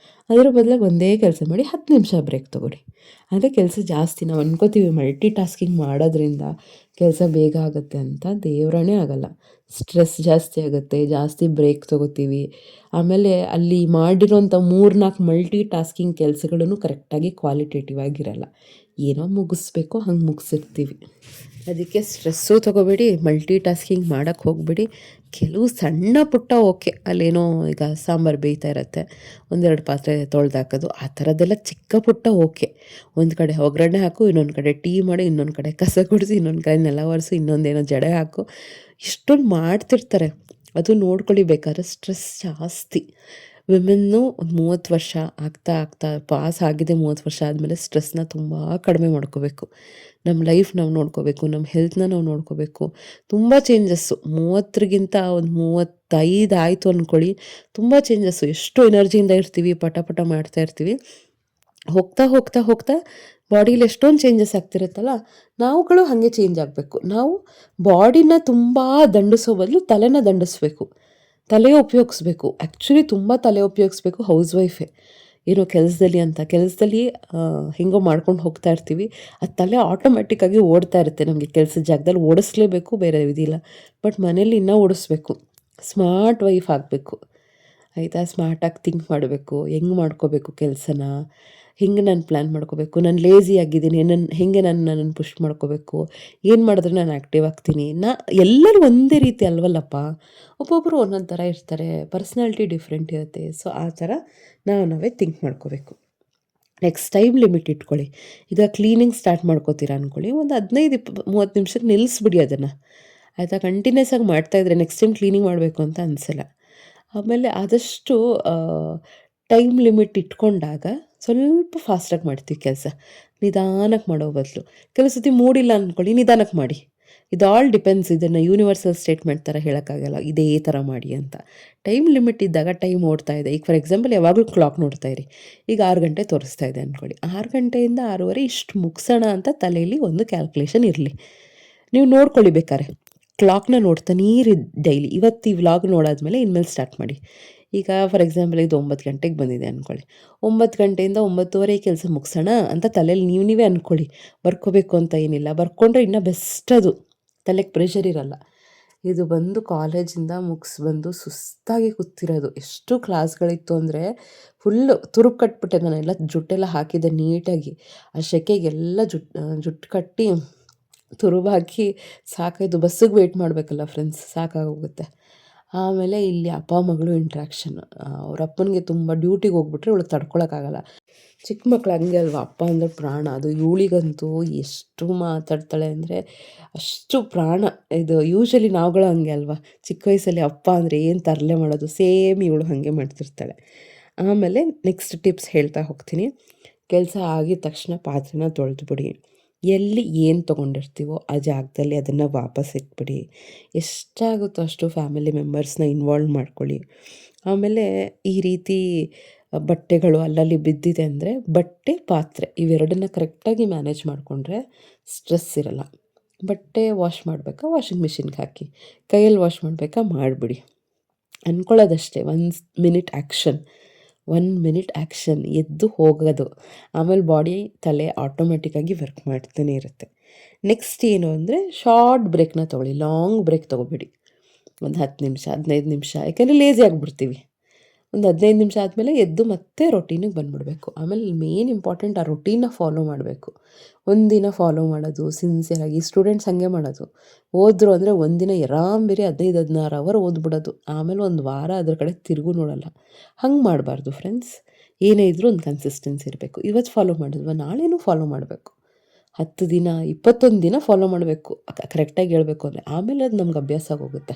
ಅದರ ಬದಲಾಗಿ ಒಂದೇ ಕೆಲಸ ಮಾಡಿ 10 ನಿಮಿಷ ಬ್ರೇಕ್ ತೊಗೊಳ್ಳಿ. ಅಂದರೆ ಕೆಲಸ ಜಾಸ್ತಿ ನಾವು ಅನ್ಕೋತೀವಿ ಮಲ್ಟಿ ಟಾಸ್ಕಿಂಗ್ ಮಾಡೋದ್ರಿಂದ ಕೆಲಸ ಬೇಗ ಆಗುತ್ತೆ ಅಂತ, ದೇವರಾಣೇ ಆಗಲ್ಲ. ಸ್ಟ್ರೆಸ್ ಜಾಸ್ತಿ ಆಗುತ್ತೆ, ಜಾಸ್ತಿ ಬ್ರೇಕ್ ತೊಗೋತೀವಿ. ಆಮೇಲೆ ಅಲ್ಲಿ ಮಾಡಿರೋಂಥ 3-4 ಮಲ್ಟಿ ಟಾಸ್ಕಿಂಗ್ ಕೆಲಸಗಳನ್ನು ಕರೆಕ್ಟಾಗಿ ಕ್ವಾಲಿಟೇಟಿವ್ ಆಗಿರಲ್ಲ. ಏನೋ ಮುಗಿಸ್ಬೇಕೋ ಹಂಗೆ ಮುಗಿಸಿರ್ತೀವಿ. ಅದಕ್ಕೆ ಸ್ಟ್ರೆಸ್ಸು ತೊಗೋಬೇಡಿ, ಮಲ್ಟಿ ಟಾಸ್ಕಿಂಗ್ ಮಾಡೋಕ್ಕೆ ಹೋಗ್ಬೇಡಿ. ಕೆಲವು ಸಣ್ಣ ಪುಟ್ಟ ಓಕೆ, ಅಲ್ಲೇನೋ ಈಗ ಸಾಂಬಾರು ಬೇಯ್ತಾ ಇರುತ್ತೆ, 1-2 ಪಾತ್ರೆ ತೊಳೆದಾಕೋದು, ಆ ಥರದ್ದೆಲ್ಲ ಚಿಕ್ಕ ಪುಟ್ಟ ಓಕೆ. ಒಂದು ಕಡೆ ಒಗ್ಗರಣೆ ಹಾಕು, ಇನ್ನೊಂದು ಕಡೆ ಟೀ ಮಾಡು, ಇನ್ನೊಂದು ಕಡೆ ಕಸ ಗುಡಿಸಿ, ಇನ್ನೊಂದು ಕಡೆ ನೆಲ ಒರೆಸು, ಇನ್ನೊಂದೇನೋ ಜಡೆ ಹಾಕು, ಇಷ್ಟೊಂದು ಮಾಡ್ತಿರ್ತಾರೆ. ಅದು ನೋಡ್ಕೊಳ್ಳಿ. ಬೇಕಾದ್ರೆ ಸ್ಟ್ರೆಸ್ ಜಾಸ್ತಿ. ವಿಮೆನ್ನು 30 ವರ್ಷ ಆಗ್ತಾ ಪಾಸ್ ಆಗಿದೆ, 30 ವರ್ಷ ಆದಮೇಲೆ ಸ್ಟ್ರೆಸ್ನ ತುಂಬ ಕಡಿಮೆ ಮಾಡ್ಕೋಬೇಕು. ನಮ್ಮ ಲೈಫ್ ನಾವು ನೋಡ್ಕೋಬೇಕು, ನಮ್ಮ ಹೆಲ್ತ್ನ ನಾವು ನೋಡ್ಕೋಬೇಕು. ತುಂಬ ಚೇಂಜಸ್ಸು 30ಗಿಂತ ಒಂದು 35 ಆಯಿತು ಅಂದ್ಕೊಳ್ಳಿ, ತುಂಬ ಚೇಂಜಸ್ಸು. ಎಷ್ಟು ಎನರ್ಜಿಯಿಂದ ಇರ್ತೀವಿ, ಪಟ ಪಟ ಮಾಡ್ತಾ ಇರ್ತೀವಿ. ಹೋಗ್ತಾ ಬಾಡೀಲಿ ಎಷ್ಟೊಂದು ಚೇಂಜಸ್ ಆಗ್ತಿರುತ್ತಲ್ಲ, ನಾವುಗಳು ಹಾಗೆ ಚೇಂಜ್ ಆಗಬೇಕು. ನಾವು ಬಾಡಿನ ತುಂಬ ದಂಡಿಸೋ ಬದಲು ತಲೆನ ದಂಡಿಸ್ಬೇಕು, ತಲೆ ಉಪಯೋಗಿಸ್ಬೇಕು. ಆ್ಯಕ್ಚುಲಿ ತುಂಬ ತಲೆ ಉಪಯೋಗಿಸ್ಬೇಕು ಹೌಸ್ ವೈಫೇ. ಏನೋ ಕೆಲಸದಲ್ಲಿ ಹೆಂಗೋ ಮಾಡ್ಕೊಂಡು ಹೋಗ್ತಾ ಇರ್ತೀವಿ, ಅದು ತಲೆ ಆಟೋಮೆಟಿಕ್ಕಾಗಿ ಓಡ್ತಾ ಇರುತ್ತೆ. ನಮಗೆ ಕೆಲಸದ ಜಾಗದಲ್ಲಿ ಓಡಿಸ್ಲೇಬೇಕು, ಬೇರೆ ಇದಿಲ್ಲ. ಬಟ್ ಮನೇಲಿ ಇನ್ನೂ ಓಡಿಸ್ಬೇಕು. ಸ್ಮಾರ್ಟ್ ವೈಫ್ ಆಗಬೇಕು ಆಯಿತಾ. ಸ್ಮಾರ್ಟಾಗಿ ಥಿಂಕ್ ಮಾಡಬೇಕು, ಹೆಂಗೆ ಮಾಡ್ಕೋಬೇಕು ಕೆಲಸನ, ಹೆಂಗೆ ನಾನು ಪ್ಲ್ಯಾನ್ ಮಾಡ್ಕೋಬೇಕು, ನಾನು ಲೇಝಿ ಆಗಿದ್ದೀನಿ, ಹೆಂಗೆ ನನ್ನನ್ನು ಪುಷ್ ಮಾಡ್ಕೋಬೇಕು, ಏನು ಮಾಡಿದ್ರೆ ನಾನು ಆ್ಯಕ್ಟಿವ್ ಆಗ್ತೀನಿ. ಎಲ್ಲರೂ ಒಂದೇ ರೀತಿ ಅಲ್ವಲ್ಲಪ್ಪ, ಒಬ್ಬೊಬ್ಬರು ಒಂದೊಂದು ಥರ ಇರ್ತಾರೆ, ಪರ್ಸ್ನಾಲಿಟಿ ಡಿಫ್ರೆಂಟ್ ಇರುತ್ತೆ. ಸೊ ಆ ಥರ ನಾವೇ ಥಿಂಕ್ ಮಾಡ್ಕೋಬೇಕು. ನೆಕ್ಸ್ಟ್ ಟೈಮ್ ಲಿಮಿಟ್ ಇಟ್ಕೊಳ್ಳಿ. ಈಗ ಕ್ಲೀನಿಂಗ್ ಸ್ಟಾರ್ಟ್ ಮಾಡ್ಕೋತೀರಾ ಅಂದ್ಕೊಳ್ಳಿ, ಒಂದು 15-30 ನಿಮಿಷಕ್ಕೆ ನಿಲ್ಲಿಸ್ಬಿಡಿ ಅದನ್ನು ಆಯಿತಾ. ಕಂಟಿನ್ಯೂಸ್ ಆಗಿ ಮಾಡ್ತಾಯಿದ್ರೆ ನೆಕ್ಸ್ಟ್ ಟೈಮ್ ಕ್ಲೀನಿಂಗ್ ಮಾಡಬೇಕು ಅಂತ ಅನಿಸಲ್ಲ. ಆಮೇಲೆ ಆದಷ್ಟು ಟೈಮ್ ಲಿಮಿಟ್ ಇಟ್ಕೊಂಡಾಗ ಸ್ವಲ್ಪ ಫಾಸ್ಟಾಗಿ ಮಾಡ್ತೀವಿ ಕೆಲಸ, ನಿಧಾನಕ್ಕೆ ಮಾಡೋ ಬದಲು. ಕೆಲವು ಸತಿ ಮೂಡಿಲ್ಲ ಅಂದ್ಕೊಳ್ಳಿ, ನಿಧಾನಕ್ಕೆ ಮಾಡಿ. ಇದು ಆಲ್ ಡಿಪೆಂಡ್ಸ್. ಇದನ್ನು ಯೂನಿವರ್ಸಲ್ ಸ್ಟೇಟ್ಮೆಂಟ್ ಥರ ಹೇಳೋಕ್ಕಾಗಲ್ಲ, ಇದೇ ಥರ ಮಾಡಿ ಅಂತ. ಟೈಮ್ ಲಿಮಿಟ್ ಇದ್ದಾಗ ಟೈಮ್ ಓಡ್ತಾ ಇದೆ. ಈಗ ಫಾರ್ ಎಕ್ಸಾಂಪಲ್ ಯಾವಾಗಲೂ ಕ್ಲಾಕ್ ನೋಡ್ತಾ ಇರಿ. ಈಗ 6 ಗಂಟೆ ತೋರಿಸ್ತಾ ಇದೆ ಅಂದ್ಕೊಳ್ಳಿ, 6 ಗಂಟೆಯಿಂದ 6:30 ಇಷ್ಟು ಮುಗಿಸೋಣ ಅಂತ ತಲೆಯಲ್ಲಿ ಒಂದು ಕ್ಯಾಲ್ಕುಲೇಷನ್ ಇರಲಿ. ನೀವು ನೋಡ್ಕೊಳ್ಳಿ ಬೇಕಾರೆ, ಕ್ಲಾಕ್ನ ನೋಡ್ತಾನೇ ಇರಿ ಡೈಲಿ. ಇವತ್ತು ಈ ವ್ಲಾಗ್ ನೋಡಾದ್ಮೇಲೆ ಇನ್ಮೇಲೆ ಸ್ಟಾರ್ಟ್ ಮಾಡಿ. ಈಗ ಫಾರ್ ಎಕ್ಸಾಂಪಲ್ ಇದು 9 ಗಂಟೆಗೆ ಬಂದಿದೆ ಅಂದ್ಕೊಳ್ಳಿ, 9 ಗಂಟೆಯಿಂದ 9:30 ಕೆಲಸ ಮುಗಿಸೋಣ ಅಂತ ತಲೆಯಲ್ಲಿ ನೀವೇ ಅಂದ್ಕೊಳ್ಳಿ. ಬರ್ಕೋಬೇಕು ಅಂತ ಏನಿಲ್ಲ, ಬರ್ಕೊಂಡ್ರೆ ಇನ್ನೂ ಬೆಸ್ಟ್. ಅದು ತಲೆಗೆ ಪ್ರೆಷರ್ ಇರಲ್ಲ. ಇದು ಬಂದು ಕಾಲೇಜಿಂದ ಬಂದು ಸುಸ್ತಾಗಿ ಕೂತಿರೋದು. ಎಷ್ಟು ಕ್ಲಾಸ್ಗಳಿತ್ತು ಅಂದರೆ ಫುಲ್ಲು ತುರುಬು ಕಟ್ಬಿಟ್ಟೆ ನಾನೆಲ್ಲ, ಜುಟ್ಟೆಲ್ಲ ಹಾಕಿದ್ದೆ ನೀಟಾಗಿ. ಆ ಸೆಕೆಗೆಲ್ಲ ಜುಟ್ಟು ಕಟ್ಟಿ ತುರುಬು ಹಾಕಿ ಸಾಕಾಯಿತು. ಬಸ್ಸಿಗೆ ವೆಯ್ಟ್ ಮಾಡಬೇಕಲ್ಲ ಫ್ರೆಂಡ್ಸ್, ಸಾಕಾಗೋಗುತ್ತೆ. ಆಮೇಲೆ ಇಲ್ಲಿ ಅಪ್ಪ ಮಗಳು ಇಂಟ್ರ್ಯಾಕ್ಷನ್. ಅವ್ರ ಅಪ್ಪನಿಗೆ ತುಂಬ ಡ್ಯೂಟಿಗೆ ಹೋಗ್ಬಿಟ್ರೆ ಇವಳು ತಡ್ಕೊಳಕ್ಕಾಗಲ್ಲ. ಚಿಕ್ಕ ಮಕ್ಳು ಹಂಗೆ ಅಲ್ವಾ, ಅಪ್ಪ ಅಂದರೆ ಪ್ರಾಣ. ಅದು ಇವಳಿಗಂತೂ ಎಷ್ಟು ಮಾತಾಡ್ತಾಳೆ ಅಂದರೆ ಅಷ್ಟು ಪ್ರಾಣ. ಇದು ಯೂಶ್ವಲಿ ನಾವುಗಳು ಹಂಗೆ ಅಲ್ವಾ, ಚಿಕ್ಕ ವಯಸ್ಸಲ್ಲಿ ಅಪ್ಪ ಅಂದರೆ ಏನು ತರಲೆ ಮಾಡೋದು, ಸೇಮ್ ಇವಳು ಹಾಗೆ ಮಾಡ್ತಿರ್ತಾಳೆ. ಆಮೇಲೆ ನೆಕ್ಸ್ಟ್ ಟಿಪ್ಸ್ ಹೇಳ್ತಾ ಹೋಗ್ತೀನಿ. ಕೆಲಸ ಆಗಿದ ತಕ್ಷಣ ಪಾತ್ರೆನ ತೊಳೆದ್ಬಿಡಿ. ಎಲ್ಲಿ ಏನು ತೊಗೊಂಡಿರ್ತೀವೋ ಆ ಜಾಗದಲ್ಲಿ ಅದನ್ನು ವಾಪಸ್ ಇಟ್ಬಿಡಿ. ಎಷ್ಟಾಗುತ್ತೋ ಅಷ್ಟು ಫ್ಯಾಮಿಲಿ ಮೆಂಬರ್ಸ್ನ ಇನ್ವಾಲ್ವ್ ಮಾಡ್ಕೊಳ್ಳಿ. ಆಮೇಲೆ ಈ ರೀತಿ ಬಟ್ಟೆಗಳು ಅಲ್ಲಲ್ಲಿ ಬಿದ್ದಿದೆ ಅಂದರೆ ಬಟ್ಟೆ, ಪಾತ್ರೆ ಇವೆರಡನ್ನ ಕರೆಕ್ಟಾಗಿ ಮ್ಯಾನೇಜ್ ಮಾಡಿಕೊಂಡ್ರೆ ಸ್ಟ್ರೆಸ್ ಇರಲ್ಲ. ಬಟ್ಟೆ ವಾಶ್ ಮಾಡಬೇಕಾ ವಾಷಿಂಗ್ ಮಿಷಿನ್ಗೆ ಹಾಕಿ, ಕೈಯಲ್ಲಿ ವಾಶ್ ಮಾಡಬೇಕಾ ಮಾಡಿಬಿಡಿ. ಅಂದ್ಕೊಳ್ಳೋದಷ್ಟೇ, 1 ಮಿನಿಟ್ ಆ್ಯಕ್ಷನ್, 1 ಮಿನಿಟ್ ಆ್ಯಕ್ಷನ್, ಎದ್ದು ಹೋಗೋದು. ಆಮೇಲೆ ಬಾಡಿ, ತಲೆ ಆಟೋಮೆಟಿಕ್ಕಾಗಿ ವರ್ಕ್ ಮಾಡ್ತಾನೆ ಇರುತ್ತೆ. ನೆಕ್ಸ್ಟ್ ಏನು ಅಂದರೆ ಶಾರ್ಟ್ ಬ್ರೇಕ್ನ ತೊಗೊಳ್ಳಿ, ಲಾಂಗ್ ಬ್ರೇಕ್ ತೊಗೋಬೇಡಿ. ಒಂದು 10 ನಿಮಿಷ 15 ನಿಮಿಷ, ಯಾಕೆಂದರೆ ಲೇಜಿ ಆಗಿಬಿಡ್ತೀವಿ. ಒಂದು 15 ನಿಮಿಷ ಆದಮೇಲೆ ಎದ್ದು ಮತ್ತೆ ರೊಟೀನಿಗೆ ಬಂದುಬಿಡ್ಬೇಕು. ಆಮೇಲೆ ಮೇನ್ ಇಂಪಾರ್ಟೆಂಟ್ ಆ ರೊಟೀನ್ನ ಫಾಲೋ ಮಾಡಬೇಕು. ಒಂದಿನ ಫಾಲೋ ಮಾಡೋದು ಸಿನ್ಸಿಯರಾಗಿ. ಸ್ಟೂಡೆಂಟ್ಸ್ ಹಾಗೆ ಮಾಡೋದು, ಓದಿದ್ರು ಅಂದರೆ ಒಂದಿನ ಆರಾಂಬೇರಿ 15-16 ಅವರ್ ಓದ್ಬಿಡೋದು. ಆಮೇಲೆ ಒಂದು ವಾರ ಅದ್ರ ಕಡೆ ತಿರುಗೂ ನೋಡೋಲ್ಲ. ಹಂಗೆ ಮಾಡಬಾರ್ದು ಫ್ರೆಂಡ್ಸ್. ಏನೇ ಇದ್ರೂ ಒಂದು ಕನ್ಸಿಸ್ಟೆನ್ಸಿ ಇರಬೇಕು. ಇವತ್ತು ಫಾಲೋ ಮಾಡಿದ್ವ ನಾಳೆನೂ ಫಾಲೋ ಮಾಡಬೇಕು. 10 ದಿನ 21 ದಿನ ಫಾಲೋ ಮಾಡಬೇಕು ಕರೆಕ್ಟಾಗಿ ಹೇಳ್ಬೇಕು ಅಂದರೆ. ಆಮೇಲೆ ಅದು ನಮ್ಗೆ ಅಭ್ಯಾಸ ಆಗೋಗುತ್ತೆ.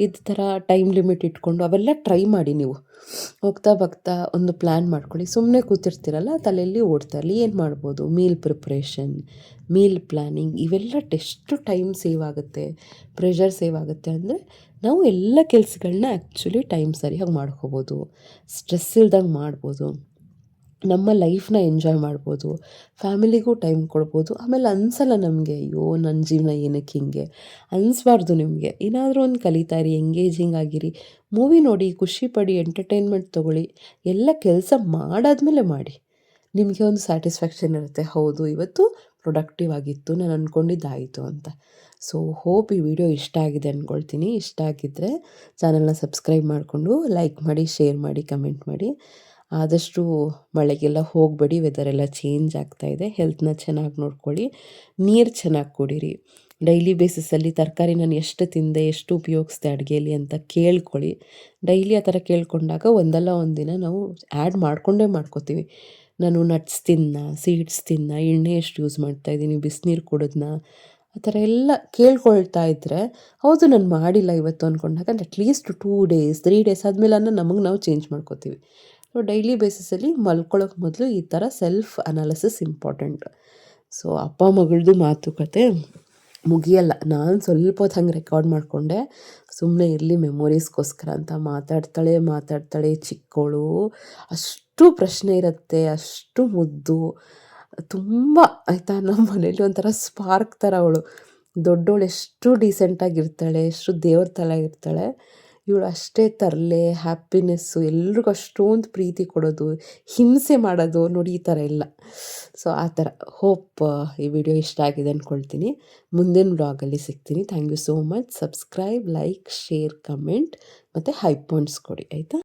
ಇದು ಥರ ಟೈಮ್ ಲಿಮಿಟ್ ಇಟ್ಕೊಂಡು ಅವೆಲ್ಲ ಟ್ರೈ ಮಾಡಿ ನೀವು. ಹೋಗ್ತಾ ಒಂದು ಪ್ಲ್ಯಾನ್ ಮಾಡ್ಕೊಳ್ಳಿ. ಸುಮ್ಮನೆ ಕೂತಿರ್ತೀರಲ್ಲ, ತಲೆಯಲ್ಲಿ ಓಡ್ತಾ ಇರಲಿ ಏನು ಮಾಡ್ಬೋದು. ಮೀಲ್ ಪ್ರಿಪ್ರೇಷನ್, ಮೀಲ್ ಪ್ಲ್ಯಾನಿಂಗ್ ಇವೆಲ್ಲ ಎಷ್ಟು ಟೈಮ್ ಸೇವ್ ಆಗುತ್ತೆ, ಪ್ರೆಷರ್ ಸೇವ್ ಆಗುತ್ತೆ ಅಂದರೆ ನಾವು ಎಲ್ಲ ಕೆಲಸಗಳನ್ನ ಆ್ಯಕ್ಚುಲಿ ಟೈಮ್ ಸರಿಯಾಗಿ ಮಾಡ್ಕೋಬೋದು. ಸ್ಟ್ರೆಸ್ ಇಲ್ದಂಗೆ ಮಾಡ್ಬೋದು. ನಮ್ಮ ಲೈಫ್ನ ಎಂಜಾಯ್ ಮಾಡ್ಬೋದು. ಫ್ಯಾಮಿಲಿಗೂ ಟೈಮ್ ಕೊಡ್ಬೋದು. ಆಮೇಲೆ ಅನಿಸಲ್ಲ ನಮಗೆ, ಅಯ್ಯೋ ನನ್ನ ಜೀವನ ಏನಕ್ಕೆ ಹಿಂಗೆ ಅನಿಸ್ಬಾರ್ದು. ನಿಮಗೆ ಏನಾದರೂ ಒಂದು ಕಲಿತಾ ಇರಿ, ಎಂಗೇಜಿಂಗ್ ಆಗಿರಿ, ಮೂವಿ ನೋಡಿ, ಖುಷಿ ಪಡಿ, ಎಂಟರ್ಟೈನ್ಮೆಂಟ್ ತೊಗೊಳ್ಳಿ. ಎಲ್ಲ ಕೆಲಸ ಮಾಡಾದ್ಮೇಲೆ ಮಾಡಿ. ನಿಮಗೆ ಒಂದು ಸ್ಯಾಟಿಸ್ಫ್ಯಾಕ್ಷನ್ ಇರುತ್ತೆ, ಹೌದು ಇವತ್ತು ಪ್ರೊಡಕ್ಟಿವ್ ಆಗಿತ್ತು, ನಾನು ಅಂದ್ಕೊಂಡಿದ್ದಾಯಿತು ಅಂತ. ಸೊ ಹೋಪ್ ಈ ವಿಡಿಯೋ ಇಷ್ಟ ಆಗಿದೆ ಅಂದ್ಕೊಳ್ತೀನಿ. ಇಷ್ಟ ಆಗಿದ್ದರೆ ಚಾನಲ್ನ ಸಬ್ಸ್ಕ್ರೈಬ್ ಮಾಡಿಕೊಂಡು ಲೈಕ್ ಮಾಡಿ, ಶೇರ್ ಮಾಡಿ, ಕಮೆಂಟ್ ಮಾಡಿ. ಆದಷ್ಟು ಮಳೆಗೆಲ್ಲ ಹೋಗಬೇಡಿ, ವೆದರೆಲ್ಲ ಚೇಂಜ್ ಆಗ್ತಾಯಿದೆ. ಹೆಲ್ತ್ನ ಚೆನ್ನಾಗಿ ನೋಡ್ಕೊಳ್ಳಿ. ನೀರು ಚೆನ್ನಾಗಿ ಕುಡೀರಿ. ಡೈಲಿ ಬೇಸಿಸಲ್ಲಿ ತರಕಾರಿ ನಾನು ಎಷ್ಟು ತಿಂದೆ, ಎಷ್ಟು ಉಪಯೋಗಿಸ್ದೆ ಅಡುಗೆಯಲ್ಲಿ ಅಂತ ಕೇಳ್ಕೊಳ್ಳಿ. ಡೈಲಿ ಆ ಥರ ಕೇಳ್ಕೊಂಡಾಗ ಒಂದಲ್ಲ ಒಂದು ದಿನ ನಾವು ಆ್ಯಡ್ ಮಾಡ್ಕೋತೀವಿ. ನಾನು ನಟ್ಸ್ ತಿನ್ನ, ಸೀಡ್ಸ್ ತಿನ್ನ, ಎಣ್ಣೆ ಎಷ್ಟು ಯೂಸ್ ಮಾಡ್ತಾಯಿದ್ದೀನಿ, ಬಿಸಿನೀರು ಕುಡಿದ್ನ, ಆ ಥರ ಎಲ್ಲ ಕೇಳ್ಕೊಳ್ತಾ ಇದ್ದರೆ, ಹೌದು ನಾನು ಮಾಡಿಲ್ಲ ಇವತ್ತು ಅಂದ್ಕೊಂಡಾಗ ಅಟ್ಲೀಸ್ಟ್ 2 ಡೇಸ್ 3 ಡೇಸ್ ಆದಮೇಲೆ ನಮಗೆ ನಾವು ಚೇಂಜ್ ಮಾಡ್ಕೋತೀವಿ. ಸೊ ಡೈಲಿ ಬೇಸಿಸಲ್ಲಿ ಮಲ್ಕೊಳ್ಳೋಕೆ ಮೊದಲು ಈ ಥರ ಸೆಲ್ಫ್ ಅನಾಲಿಸಿಸ್ ಇಂಪಾರ್ಟೆಂಟ್. ಸೊ ಅಪ್ಪ ಮಗಳದ್ದು ಮಾತುಕತೆ ಮುಗಿಯಲ್ಲ. ನಾನು ಸ್ವಲ್ಪ ಹೊತ್ತು ಹಂಗೆ ರೆಕಾರ್ಡ್ ಮಾಡಿಕೊಂಡೆ, ಸುಮ್ಮನೆ ಇರಲಿ ಮೆಮೊರೀಸ್ಗೋಸ್ಕರ ಅಂತ. ಮಾತಾಡ್ತಾಳೆ ಚಿಕ್ಕವಳು. ಅಷ್ಟು ಪ್ರಶ್ನೆ ಇರುತ್ತೆ, ಅಷ್ಟು ಮುದ್ದು, ತುಂಬ ಆಯಿತಾ. ನಮ್ಮ ಮನೇಲಿ ಒಂಥರ ಸ್ಪಾರ್ಕ್ ಥರ ಅವಳು. ದೊಡ್ಡವಳು ಎಷ್ಟು ಡೀಸೆಂಟಾಗಿರ್ತಾಳೆ, ಎಷ್ಟು ದೇವ್ರ ಥರ ಇರ್ತಾಳೆ. ಇವಳು ಅಷ್ಟೇ ತರಲೆ, ಹ್ಯಾಪಿನೆಸ್ಸು, ಎಲ್ರಿಗೂ ಅಷ್ಟೊಂದು ಪ್ರೀತಿ ಕೊಡೋದು, ಹಿಂಸೆ ಮಾಡೋದು ನೋಡಿ, ಈ ಥರ ಎಲ್ಲ. ಸೊ ಆ ಥರ. ಹೋಪ್ ಈ ವಿಡಿಯೋ ಇಷ್ಟ ಆಗಿದೆ ಅಂದ್ಕೊಳ್ತೀನಿ. ಮುಂದಿನ ವ್ಲಾಗಲ್ಲಿ ಸಿಗ್ತೀನಿ. Thank you so much. Subscribe, like, share, comment ಮತ್ತು ಹೈ ಪಾಯಿಂಟ್ಸ್ ಕೊಡಿ ಆಯಿತಾ.